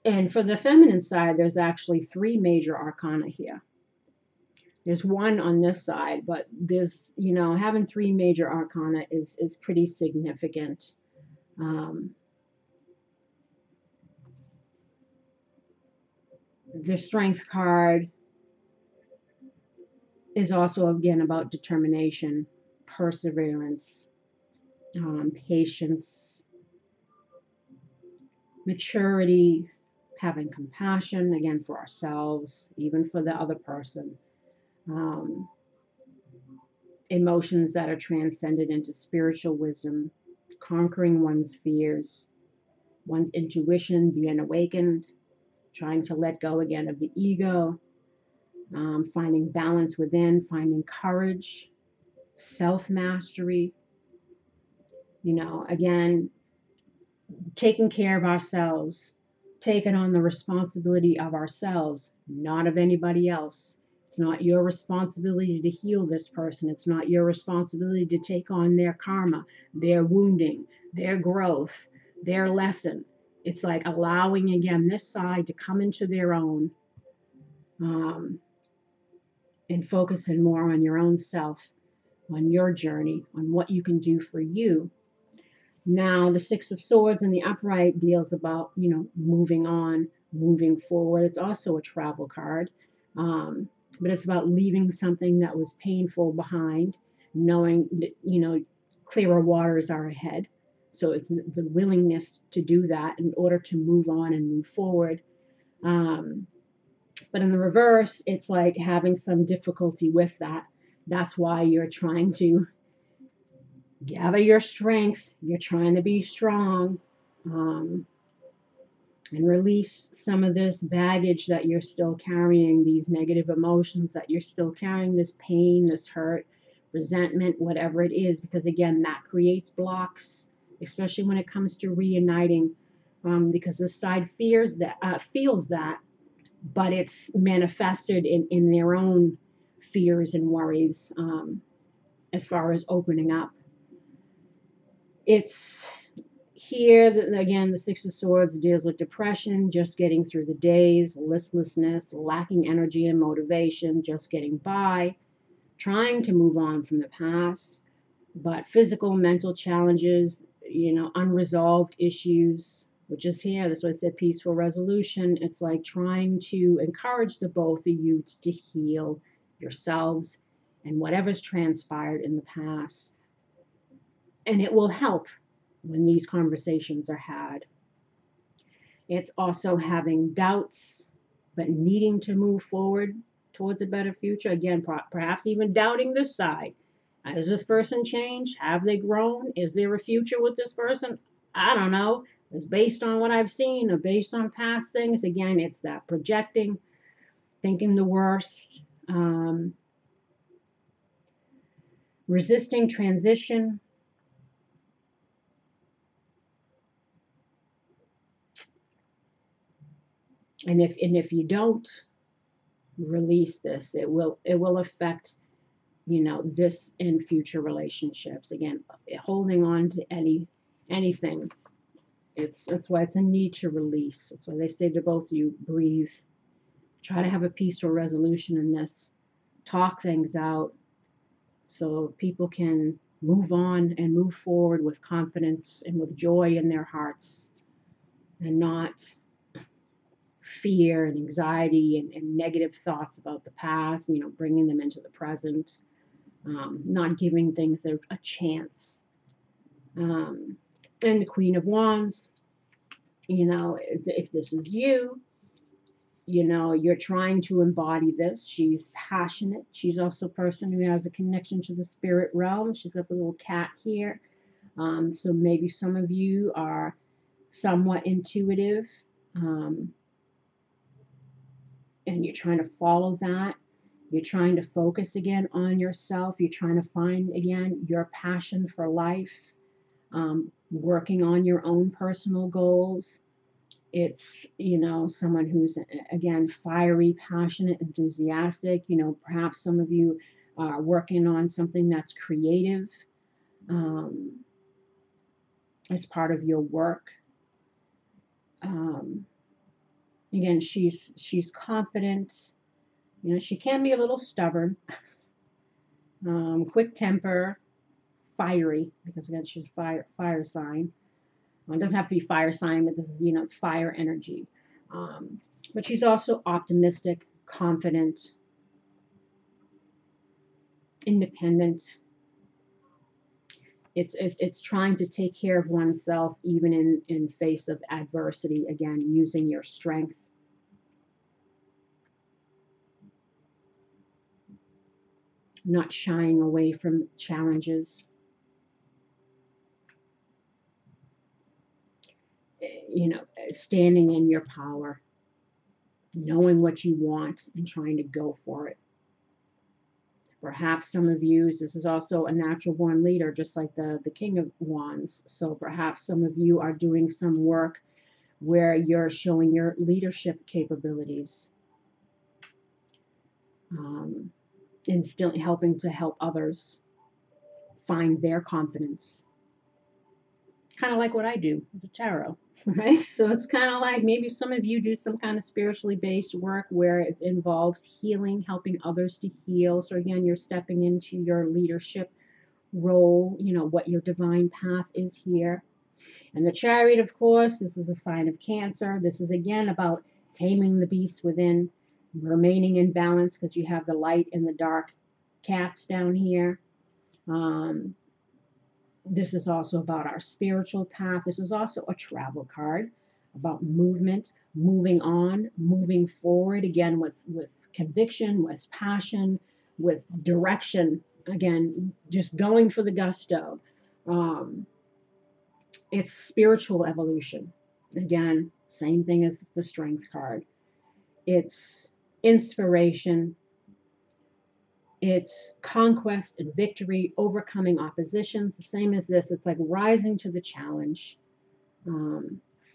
S1: And for the feminine side, there's actually three major arcana here. There's one on this side, but there's, you know, having three major arcana is pretty significant. The strength card is also, again, about determination, perseverance, patience, maturity, having compassion, again, for ourselves, even for the other person. Emotions that are transcended into spiritual wisdom, conquering one's fears, one's intuition being awakened, trying to let go again of the ego, finding balance within, finding courage, self-mastery, you know, again, taking care of ourselves, taking on the responsibility of ourselves, not of anybody else. It's not your responsibility to heal this person. It's not your responsibility to take on their karma, their wounding, their growth, their lesson. It's like allowing, again, this side to come into their own, and focusing more on your own self, on your journey, on what you can do for you. Now, the Six of Swords in the upright deals about, you know, moving on, moving forward. It's also a travel card, but it's about leaving something that was painful behind, knowing that, you know, clearer waters are ahead. So it's the willingness to do that in order to move on and move forward. But in the reverse, it's like having some difficulty with that. That's why you're trying to gather your strength. You're trying to be strong, and release some of this baggage that you're still carrying, these negative emotions that you're still carrying, this pain, this hurt, resentment, whatever it is, because again, that creates blocks, especially when it comes to reuniting, because this side feels that, but it's manifested in their own fears and worries, as far as opening up. It's here that, again, the Six of Swords deals with depression, just getting through the days, listlessness, lacking energy and motivation, just getting by, trying to move on from the past, but physical, mental challenges, you know, unresolved issues, which is here. That's why I said peaceful resolution. It's like trying to encourage the both of you to heal yourselves and whatever's transpired in the past. And it will help when these conversations are had. It's also having doubts, but needing to move forward towards a better future. Again, perhaps even doubting this side. Has this person changed? Have they grown? Is there a future with this person? I don't know. It's based on what I've seen or based on past things. Again, it's that projecting, thinking the worst, resisting transition. And if you don't release this, it will affect, this in future relationships. Again, holding on to anything. That's why it's a need to release. That's why they say to both of you, breathe, try to have a peaceful resolution in this, talk things out so people can move on and move forward with confidence and with joy in their hearts, and not fear and anxiety and negative thoughts about the past, bringing them into the present, not giving things a chance. And the Queen of Wands, if this is you, you're trying to embody this. She's passionate. She's also a person who has a connection to the spirit realm. She's got the little cat here. So maybe some of you are somewhat intuitive, and you're trying to follow that. You're trying to focus again on yourself. You're trying to find again your passion for life, working on your own personal goals. It's, someone who's, again, fiery, passionate, enthusiastic. Perhaps some of you are working on something that's creative, as part of your work. Again, she's confident. She can be a little stubborn, quick temper, fiery, because again, she's fire sign. Well, it doesn't have to be fire sign, but this is, fire energy. But she's also optimistic, confident, independent. It's trying to take care of oneself even in face of adversity. Again, using your strength. Not shying away from challenges. Standing in your power, knowing what you want and trying to go for it. Perhaps some of you, this is also a natural born leader, just like the King of Wands. So perhaps some of you are doing some work where you're showing your leadership capabilities, and still helping to help others find their confidence. Kind of like what I do with the tarot, right? So it's kind of like maybe some of you do some kind of spiritually based work where it involves healing, helping others to heal. So again, you're stepping into your leadership role, what your divine path is here. And the Chariot, of course, this is a sign of Cancer. This is again about taming the beast within, remaining in balance, because you have the light and the dark cats down here. This is also about our spiritual path. This is also a travel card about movement, moving on, moving forward, again, with conviction, with passion, with direction. Again, just going for the gusto. It's spiritual evolution. Again, same thing as the Strength card. It's inspiration. It's conquest and victory, overcoming oppositions. The same as this. It's like rising to the challenge.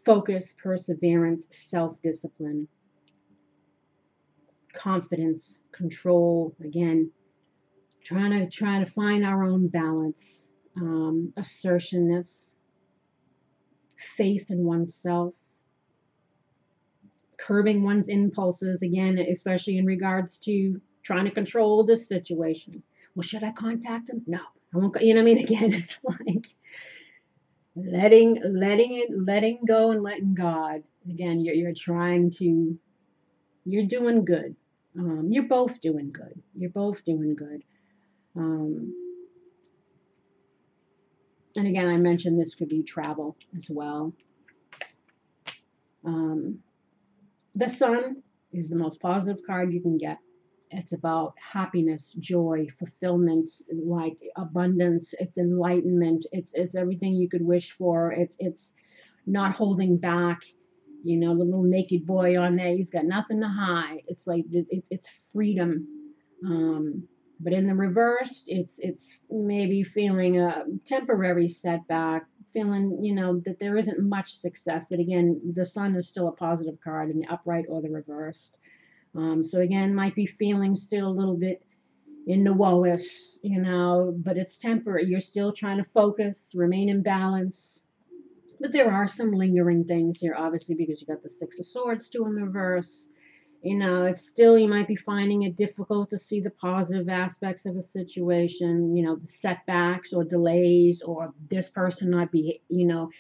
S1: Focus, perseverance, self-discipline, confidence, control. Again, trying to find our own balance. Assertionness, faith in oneself, curbing one's impulses. Again, especially in regards to trying to control this situation. Well, should I contact him? No, I won't. Again, it's like letting go and letting God. Again, you're trying to. You're doing good. You're both doing good. You're both doing good. And again, I mentioned this could be travel as well. Um, the Sun is the most positive card you can get. It's about happiness, joy, fulfillment, like abundance. It's enlightenment. It's everything you could wish for. It's not holding back. You know, the little naked boy on there, he's got nothing to hide. It's like it's freedom. Um, but in the reverse, it's maybe feeling a temporary setback, feeling, you know, that there isn't much success. But again, the Sun is still a positive card in the upright or the reversed. So again, might be feeling still a little bit in the woes, you know, but it's temporary. You're still trying to focus, remain in balance. But there are some lingering things here, obviously, because you got the Six of Swords still in the reverse. You know, it's still, you might be finding it difficult to see the positive aspects of a situation, you know, the setbacks or delays, or this person not be, you know,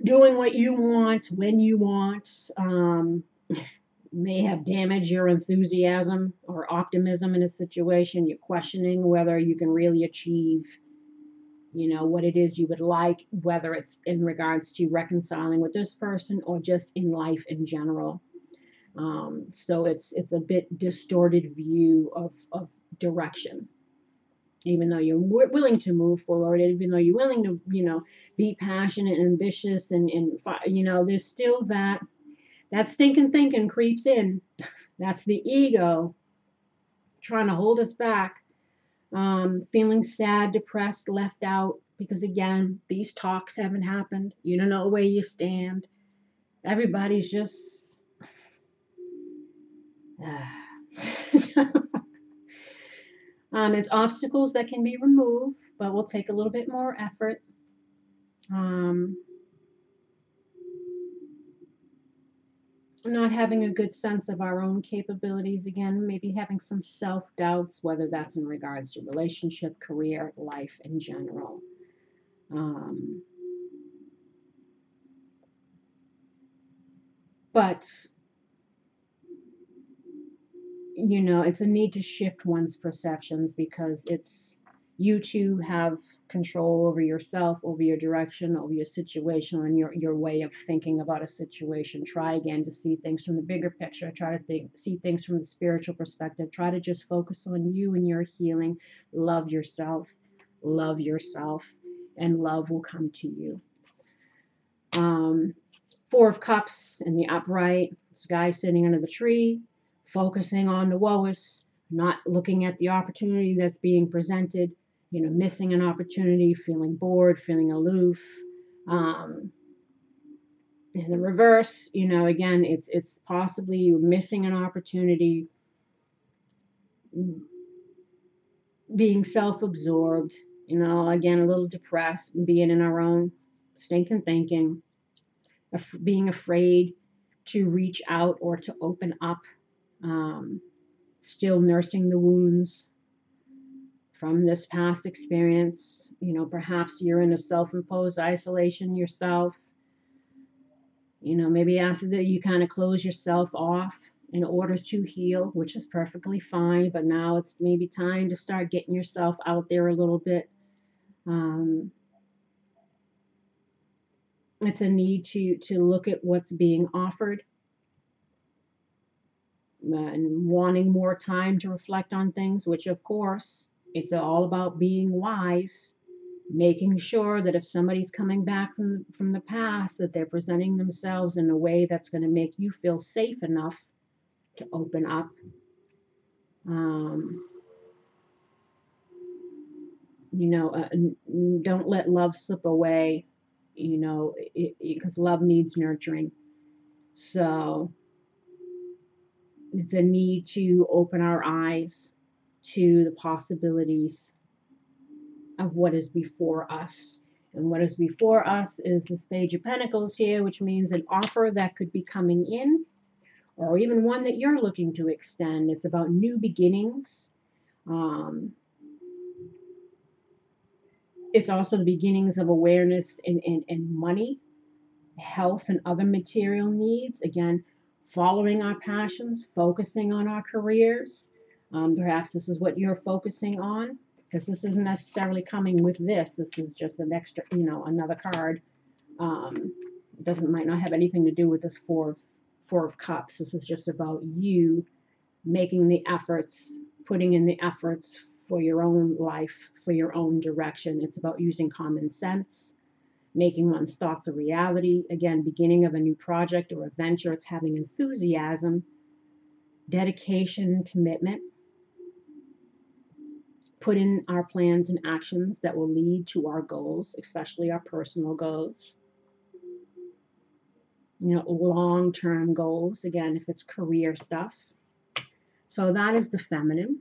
S1: doing what you want when you want. May have damaged your enthusiasm or optimism in a situation. You're questioning whether you can really achieve, you know, what it is you would like, whether it's in regards to reconciling with this person or just in life in general. So it's a bit distorted view of direction. Even though you're willing to move forward, even though you're willing to, you know, be passionate and ambitious, and you know, there's still that stinking thinking creeps in. That's the ego trying to hold us back. Feeling sad, depressed, left out, because again, these talks haven't happened. You don't know where you stand. Everybody's just. It's obstacles that can be removed, but will take a little bit more effort. Um, not having a good sense of our own capabilities, again, maybe having some self doubts, whether that's in regards to relationship, career, life in general. Um, but, you know, it's a need to shift one's perceptions, because it's you too have control over yourself, over your direction, over your situation, and your way of thinking about a situation. Try again to see things from the bigger picture. Try to see things from the spiritual perspective. Try to just focus on you and your healing. Love yourself, and love will come to you. um, Four of Cups in the upright. This guy sitting under the tree, focusing on the woes, not looking at the opportunity that's being presented, you know, missing an opportunity, feeling bored, feeling aloof. Um, in the reverse, you know, again, it's possibly you missing an opportunity, being self-absorbed, you know, again, a little depressed, being in our own stinking thinking, being afraid to reach out or to open up, um, still nursing the wounds from this past experience. You know, perhaps you're in a self-imposed isolation yourself. You know, maybe after that you kind of close yourself off in order to heal, which is perfectly fine. But now it's maybe time to start getting yourself out there a little bit. Um, it's a need to look at what's being offered, and wanting more time to reflect on things, which of course it's all about being wise, making sure that if somebody's coming back from the past, that they're presenting themselves in a way that's going to make you feel safe enough to open up. Um, you know, don't let love slip away, you know, because love needs nurturing. So it's a need to open our eyes to the possibilities of what is before us. And what is before us is this Page of Pentacles here, which means an offer that could be coming in, or even one that you're looking to extend. It's about new beginnings. Um, it's also the beginnings of awareness in money, health, and other material needs. Again, following our passions, focusing on our careers. Perhaps this is what you're focusing on, because this isn't necessarily coming with this. This is just an extra, you know, another card. Um, It doesn't might not have anything to do with this four of cups. This is just about you making the efforts, putting in the efforts for your own life, for your own direction. It's about using common sense, making one's thoughts a reality. Again, beginning of a new project or a venture. It's having enthusiasm, dedication, commitment. Put in our plans and actions that will lead to our goals, especially our personal goals. Long-term goals, again, if it's career stuff. So that is the feminine.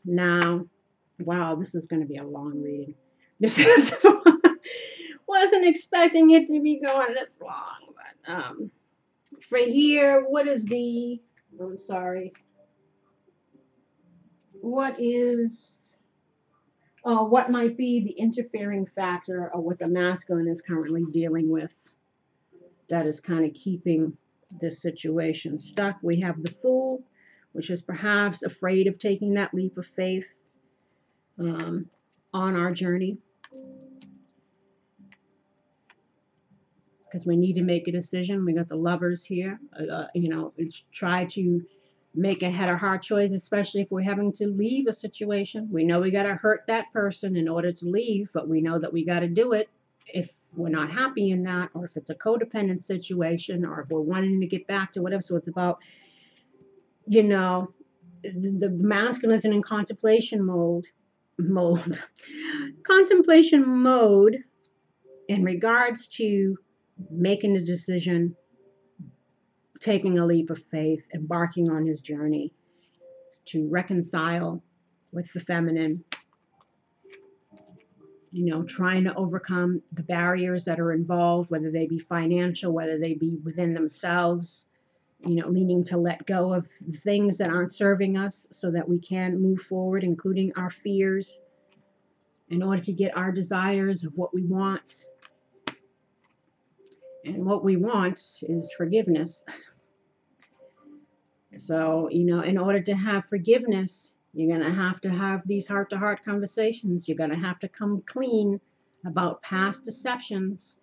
S1: Now, wow, this is going to be a long reading. This is wasn't expecting it to be going this long, but for here, what is the? Oh, sorry. What might be the interfering factor of what the masculine is currently dealing with that is kind of keeping this situation stuck? We have the Fool, which is perhaps afraid of taking that leap of faith on our journey, because we need to make a decision. We got the Lovers here. Try to make a head or heart choice, especially if we're having to leave a situation. We know we got to hurt that person in order to leave, but we know that we got to do it if we're not happy in that, or if it's a codependent situation, or if we're wanting to get back to whatever. So it's about, the masculine is in contemplation mode. Contemplation mode in regards to making a decision, taking a leap of faith, embarking on his journey to reconcile with the feminine, trying to overcome the barriers that are involved, whether they be financial, whether they be within themselves, needing to let go of things that aren't serving us so that we can move forward, including our fears, in order to get our desires of what we want. And what we want is forgiveness. So, in order to have forgiveness, you're going to have these heart-to-heart conversations. You're going to have to come clean about past deceptions,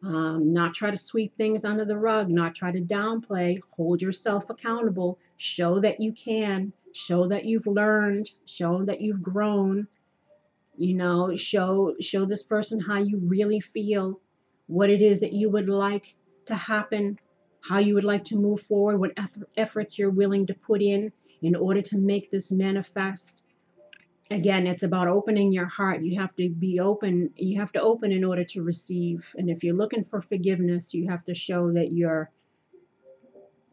S1: not try to sweep things under the rug, not try to downplay, hold yourself accountable, show that you can, show that you've learned, show that you've grown, show this person how you really feel, what it is that you would like to happen, how you would like to move forward, what efforts you're willing to put in order to make this manifest. Again, it's about opening your heart. You have to be open. You have to open in order to receive. And if you're looking for forgiveness, you have to show that you're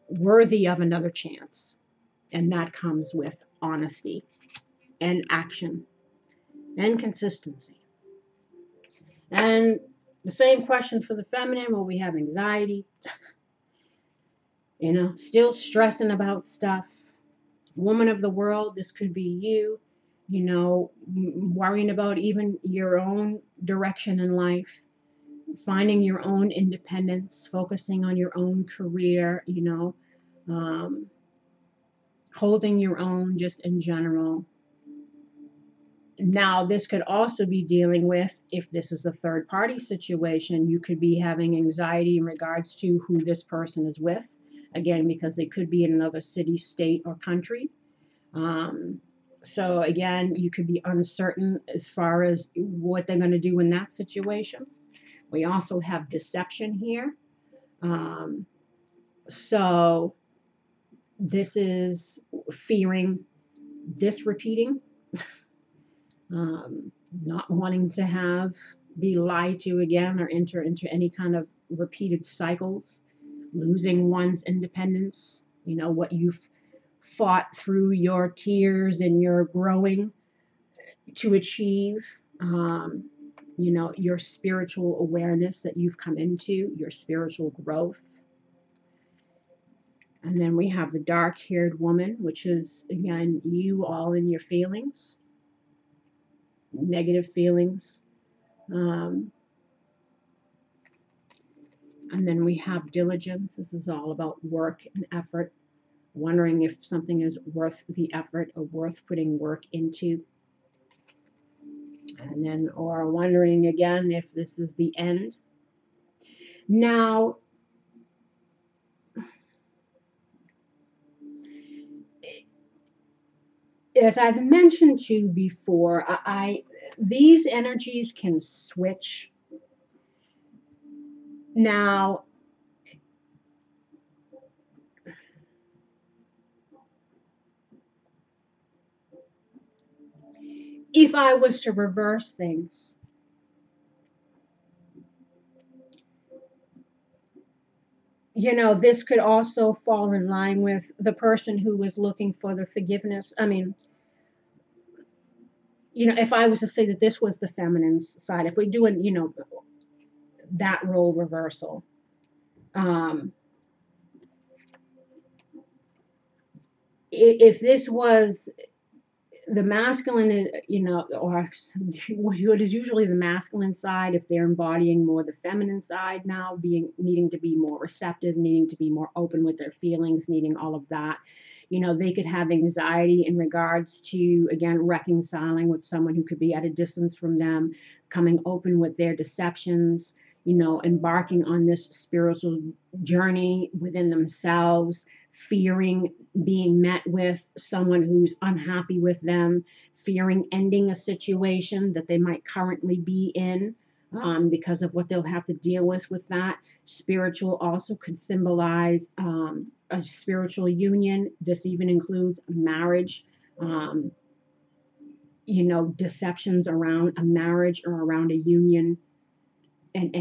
S1: worthy of another chance. And that comes with honesty and action and consistency. And the same question for the feminine. Well, we have anxiety, still stressing about stuff. Woman of the world, this could be you, worrying about even your own direction in life, finding your own independence, focusing on your own career, holding your own just in general. Now, this could also be dealing with, if this is a third party situation, you could be having anxiety in regards to who this person is with. Again, because they could be in another city, state, or country. So again, you could be uncertain as far as what they're going to do in that situation. We also have deception here. So this is fearing this repeating, not wanting to be lied to again or enter into any kind of repeated cycles, losing one's independence, what you've fought through your tears and your growing to achieve, your spiritual awareness that you've come into, your spiritual growth. And then we have the dark-haired woman, which is, again, you all in your feelings, negative feelings. And then we have diligence. This is all about work and effort, wondering if something is worth the effort or worth putting work into. And then, or wondering again if this is the end. Now, as I've mentioned to you before, these energies can switch. Now, if I was to reverse things, this could also fall in line with the person who was looking for the forgiveness. I mean, if I was to say that this was the feminine side, if we're doing, that role reversal, um, if this was the masculine, or what is usually the masculine side, if they're embodying more the feminine side now, needing to be more receptive, needing to be more open with their feelings, needing all of that, they could have anxiety in regards to, again, reconciling with someone who could be at a distance from them, coming open with their deceptions, embarking on this spiritual journey within themselves, fearing being met with someone who's unhappy with them, fearing ending a situation that they might currently be in, because of what they'll have to deal with that. Spiritual also could symbolize a spiritual union. This even includes marriage, um, deceptions around a marriage or around a union, and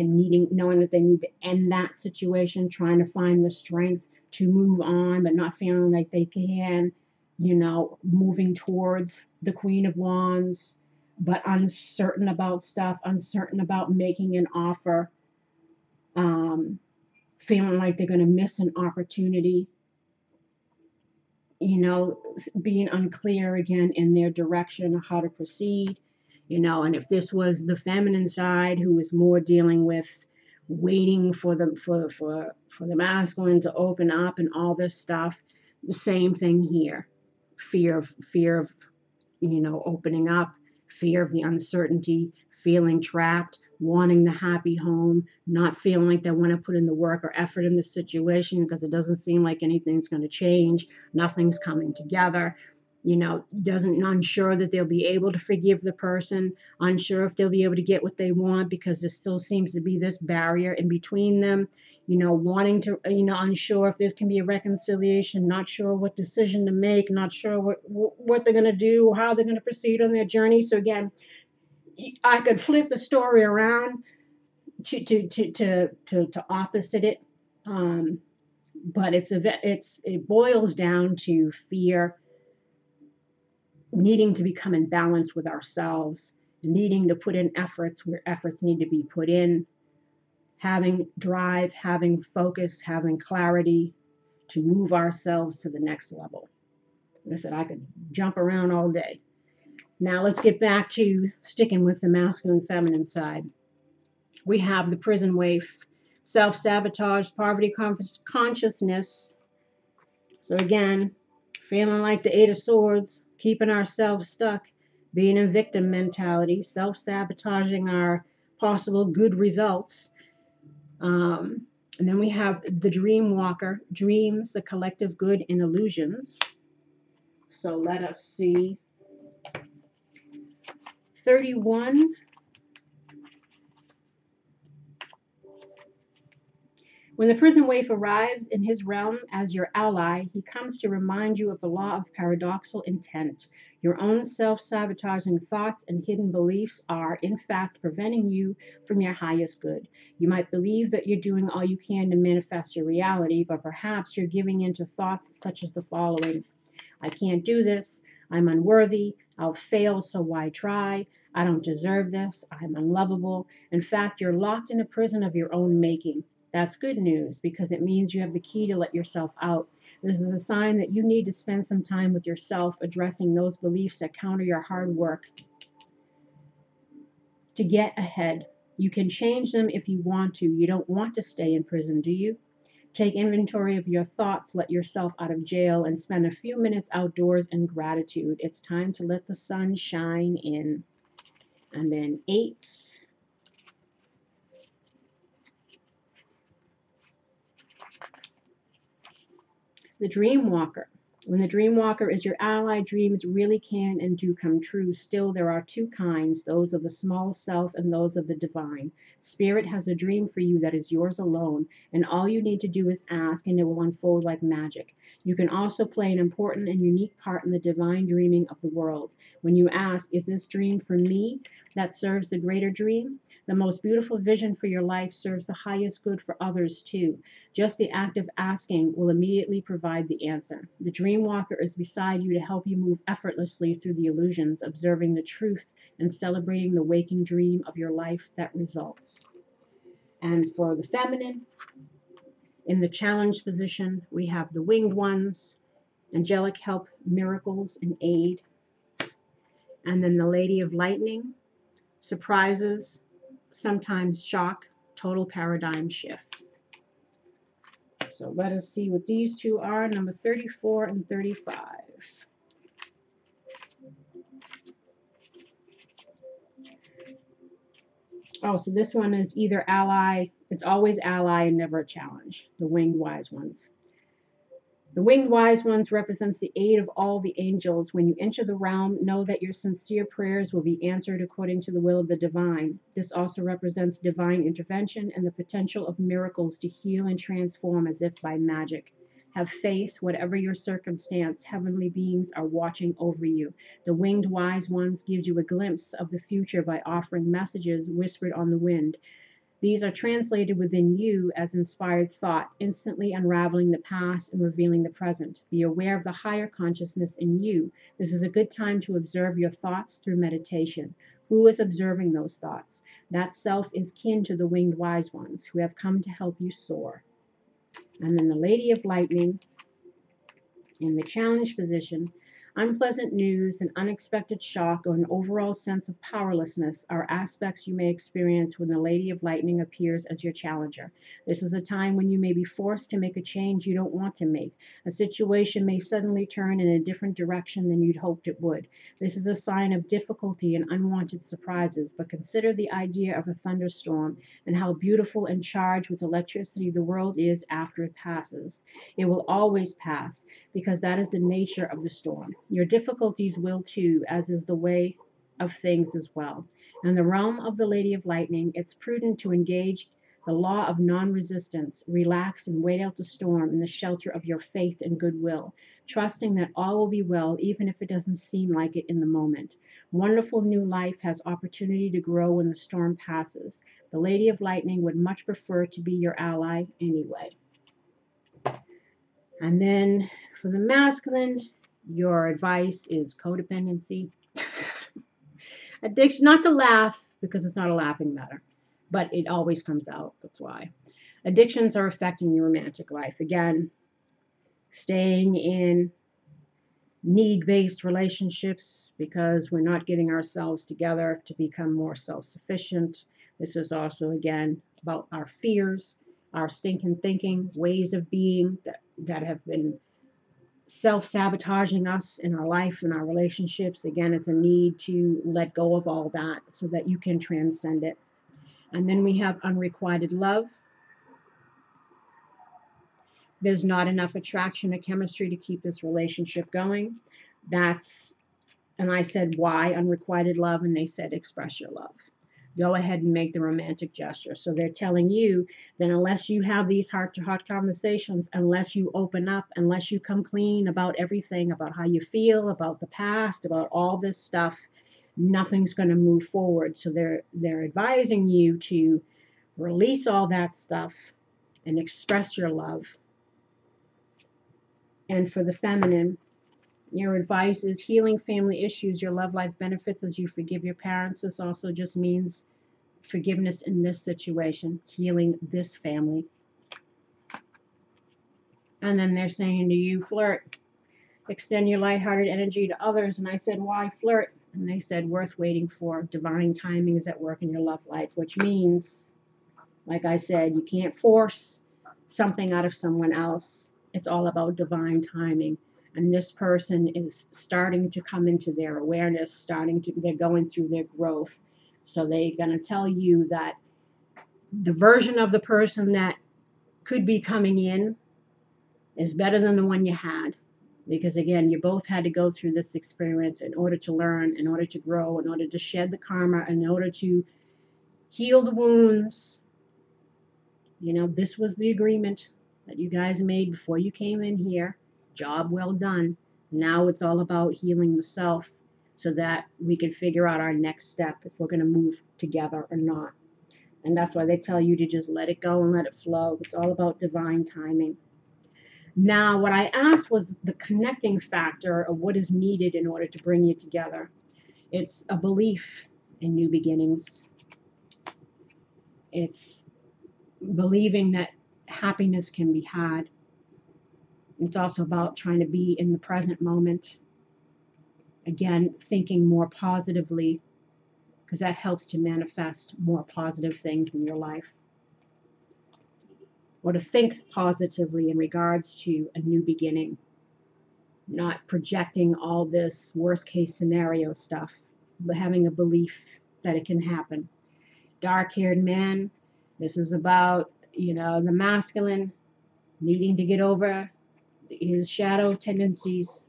S1: knowing that they need to end that situation, trying to find the strength to move on, but not feeling like they can, moving towards the Queen of Wands, but uncertain about stuff, uncertain about making an offer, um, feeling like they're going to miss an opportunity, being unclear again in their direction of how to proceed, and if this was the feminine side who was more dealing with waiting for the masculine to open up and all this stuff, the same thing here. Fear of opening up, fear of the uncertainty, feeling trapped, wanting the happy home, not feeling like they want to put in the work or effort in the situation because it doesn't seem like anything's going to change, nothing's coming together. Doesn't unsure that they'll be able to forgive the person, unsure if they'll be able to get what they want because there still seems to be this barrier in between them, wanting to, unsure if there can be a reconciliation, not sure what decision to make, not sure what they're going to do, how they're going to proceed on their journey. So again, I could flip the story around to opposite it, but it boils down to fear, needing to become in balance with ourselves, needing to put in efforts where efforts need to be put in, having drive, having focus, having clarity to move ourselves to the next level. Like I said, I could jump around all day. Now let's get back to sticking with the masculine feminine side. We have the prison waif, self-sabotage, poverty consciousness. So again, feeling like the Eight of Swords, keeping ourselves stuck, being in victim mentality, self-sabotaging our possible good results. And then we have the dream walker, dreams, the collective good and illusions. So let us see. 31. When the prison waif arrives in his realm as your ally, he comes to remind you of the law of paradoxical intent. Your own self-sabotaging thoughts and hidden beliefs are, in fact, preventing you from your highest good. You might believe that you're doing all you can to manifest your reality, but perhaps you're giving in to thoughts such as the following: I can't do this. I'm unworthy. I'll fail, so why try? I don't deserve this. I'm unlovable. In fact, you're locked in a prison of your own making. That's good news because it means you have the key to let yourself out. This is a sign that you need to spend some time with yourself addressing those beliefs that counter your hard work to get ahead. You can change them if you want to. You don't want to stay in prison, do you? Take inventory of your thoughts, let yourself out of jail, and spend a few minutes outdoors in gratitude. It's time to let the sun shine in. And then 8. The dream walker. When the dream walker is your ally, dreams really can and do come true. Still, there are two kinds, those of the small self and those of the divine. Spirit has a dream for you that is yours alone, and all you need to do is ask, and it will unfold like magic. You can also play an important and unique part in the divine dreaming of the world. When you ask, is this dream for me that serves the greater dream? The most beautiful vision for your life serves the highest good for others too. Just the act of asking will immediately provide the answer. The dream walker is beside you to help you move effortlessly through the illusions, observing the truth and celebrating the waking dream of your life that results. And for the feminine, in the challenge position, we have the winged ones, angelic help, miracles, and aid. And then the lady of lightning, surprises, sometimes shock, total paradigm shift. So let us see what these two are, number 34 and 35. Oh, so this one is either ally, it's always ally and never a challenge, the winged wise ones. The winged wise ones represents the aid of all the angels. When you enter the realm, know that your sincere prayers will be answered according to the will of the divine. This also represents divine intervention and the potential of miracles to heal and transform as if by magic. Have faith, whatever your circumstance, heavenly beings are watching over you. The winged wise ones gives you a glimpse of the future by offering messages whispered on the wind. These are translated within you as inspired thought, instantly unraveling the past and revealing the present. Be aware of the higher consciousness in you. This is a good time to observe your thoughts through meditation. Who is observing those thoughts? That self is kin to the winged wise ones who have come to help you soar. And then the Lady of Lightning in the challenge position. Unpleasant news, an unexpected shock, or an overall sense of powerlessness are aspects you may experience when the Lady of Lightning appears as your challenger. This is a time when you may be forced to make a change you don't want to make. A situation may suddenly turn in a different direction than you'd hoped it would. This is a sign of difficulty and unwanted surprises, but consider the idea of a thunderstorm and how beautiful and charged with electricity the world is after it passes. It will always pass, because that is the nature of the storm. Your difficulties will too, as is the way of things as well. In the realm of the Lady of Lightning, it's prudent to engage the law of non-resistance, relax and wait out the storm in the shelter of your faith and goodwill, trusting that all will be well even if it doesn't seem like it in the moment. Wonderful new life has opportunity to grow when the storm passes. The Lady of Lightning would much prefer to be your ally anyway. And then for the masculine, your advice is codependency. Addiction, not to laugh, because it's not a laughing matter, but it always comes out. That's why. Addictions are affecting your romantic life. Again, staying in need-based relationships because we're not getting ourselves together to become more self-sufficient. This is also, again, about our fears, our stinking thinking, ways of being that have been self-sabotaging us in our life and our relationships. Again, it's a need to let go of all that so that you can transcend it. And then we have unrequited love. There's not enough attraction or chemistry to keep this relationship going. And I said, why unrequited love? And they said, express your love. Go ahead and make the romantic gesture. So they're telling you that unless you have these heart-to-heart conversations, unless you open up, unless you come clean about everything, about how you feel, about the past, about all this stuff, nothing's going to move forward. So they're advising you to release all that stuff and express your love. And for the feminine, your advice is healing family issues, your love life benefits as you forgive your parents. This also just means forgiveness in this situation, healing this family. And then they're saying to you, flirt, extend your lighthearted energy to others. And I said, why flirt? And they said, worth waiting for. Divine timing is at work in your love life, which means, like I said, you can't force something out of someone else. It's all about divine timing. And this person is starting to come into their awareness, they're going through their growth. So they're going to tell you that the version of the person that could be coming in is better than the one you had. Because again, you both had to go through this experience in order to learn, in order to grow, in order to shed the karma, in order to heal the wounds. You know, this was the agreement that you guys made before you came in here. Job well done. Now it's all about healing the self so that we can figure out our next step if we're going to move together or not. And that's why they tell you to just let it go and let it flow. It's all about divine timing. Now, what I asked was the connecting factor of what is needed in order to bring you together. It's a belief in new beginnings. It's believing that happiness can be had. It's also about trying to be in the present moment. Again, thinking more positively, because that helps to manifest more positive things in your life. Or to think positively in regards to a new beginning, not projecting all this worst case scenario stuff, but having a belief that it can happen. Dark-haired man, this is about, the masculine needing to get over his shadow tendencies,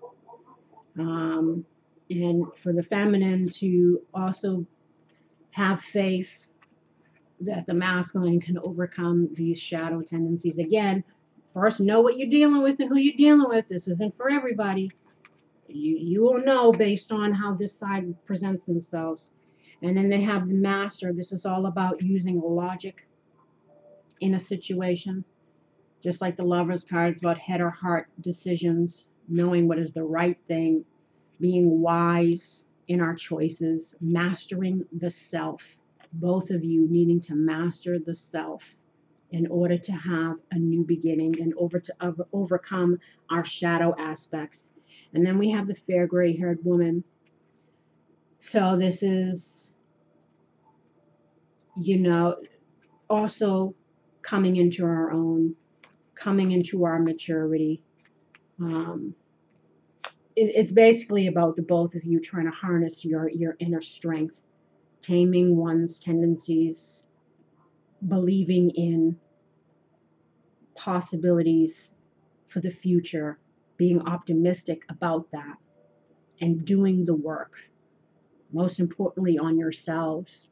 S1: and for the feminine to also have faith that the masculine can overcome these shadow tendencies. Again, first know what you're dealing with and who you're dealing with. This isn't for everybody. You will know based on how this side presents themselves. And then they have the master. This is all about using logic in a situation. Just like the Lover's card, it's about head or heart decisions, knowing what is the right thing, being wise in our choices, mastering the self. Both of you needing to master the self in order to have a new beginning and overcome our shadow aspects. And then we have the fair gray-haired woman. So this is, also coming into our own, coming into our maturity. It's basically about the both of you trying to harness your inner strength, taming one's tendencies, believing in possibilities for the future, being optimistic about that, and doing the work. Most importantly, on yourselves,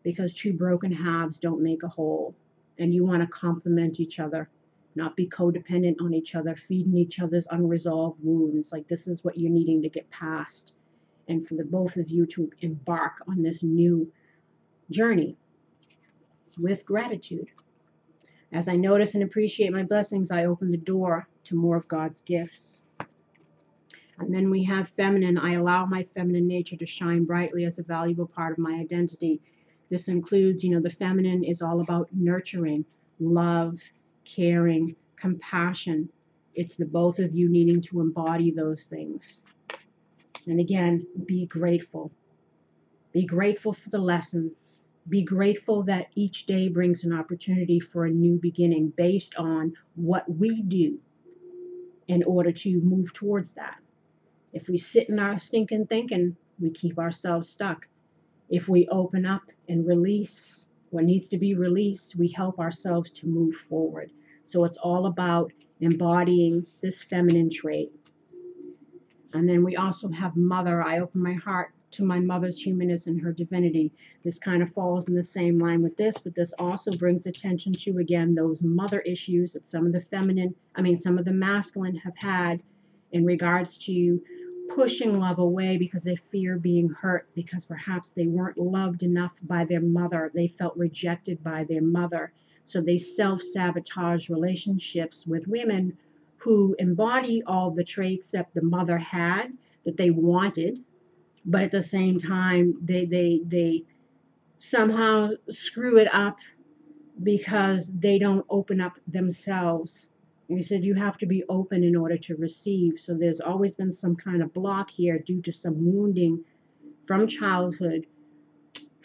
S1: because two broken halves don't make a whole, and you want to complement each other, not be codependent on each other, feeding each other's unresolved wounds. Like, this is what you're needing to get past, and for the both of you to embark on this new journey with gratitude. As I notice and appreciate my blessings, I open the door to more of God's gifts. And then we have feminine. I allow my feminine nature to shine brightly as a valuable part of my identity. This includes, the feminine is all about nurturing, love, caring, compassion. It's the both of you needing to embody those things. And again, be grateful. Be grateful for the lessons. Be grateful that each day brings an opportunity for a new beginning based on what we do in order to move towards that. If we sit in our stinking thinking, we keep ourselves stuck. If we open up and release what needs to be released, we help ourselves to move forward. So it's all about embodying this feminine trait. And then we also have mother. I open my heart to my mother's humanness and her divinity. This kind of falls in the same line with this, but this also brings attention to, again, those mother issues that some of the masculine have had in regards to pushing love away because they fear being hurt, because perhaps they weren't loved enough by their mother. They felt rejected by their mother. So they self-sabotage relationships with women who embody all the traits that the mother had, that they wanted, but at the same time, they somehow screw it up because they don't open up themselves. And he said you have to be open in order to receive. So there's always been some kind of block here due to some wounding from childhood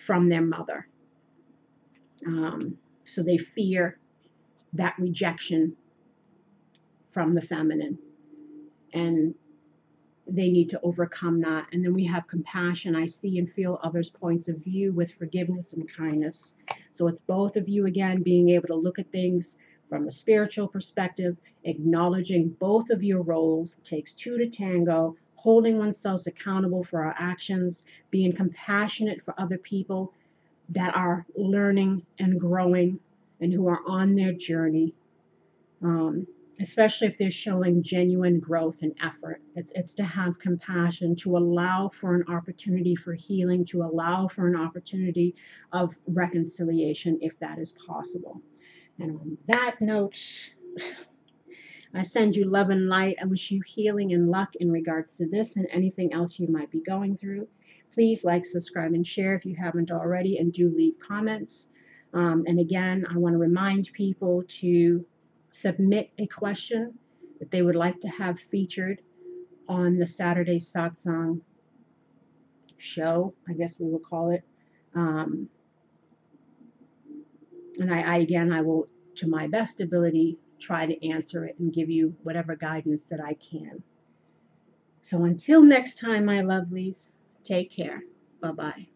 S1: from their mother. So they fear that rejection from the feminine. And they need to overcome that. And then we have compassion. I see and feel others' points of view with forgiveness and kindness. So it's both of you, again, being able to look at things from a spiritual perspective, acknowledging both of your roles. It takes two to tango, holding oneself accountable for our actions, being compassionate for other people that are learning and growing and who are on their journey, especially if they're showing genuine growth and effort. It's to have compassion, to allow for an opportunity for healing, to allow for an opportunity of reconciliation if that is possible. And on that note, I send you love and light. I wish you healing and luck in regards to this and anything else you might be going through. Please like, subscribe, and share if you haven't already, and do leave comments. And again, I want to remind people to submit a question that they would like to have featured on the Saturday Satsang show, I guess we will call it. And I will, to my best ability, try to answer it and give you whatever guidance that I can. So until next time, my lovelies, take care. Bye-bye.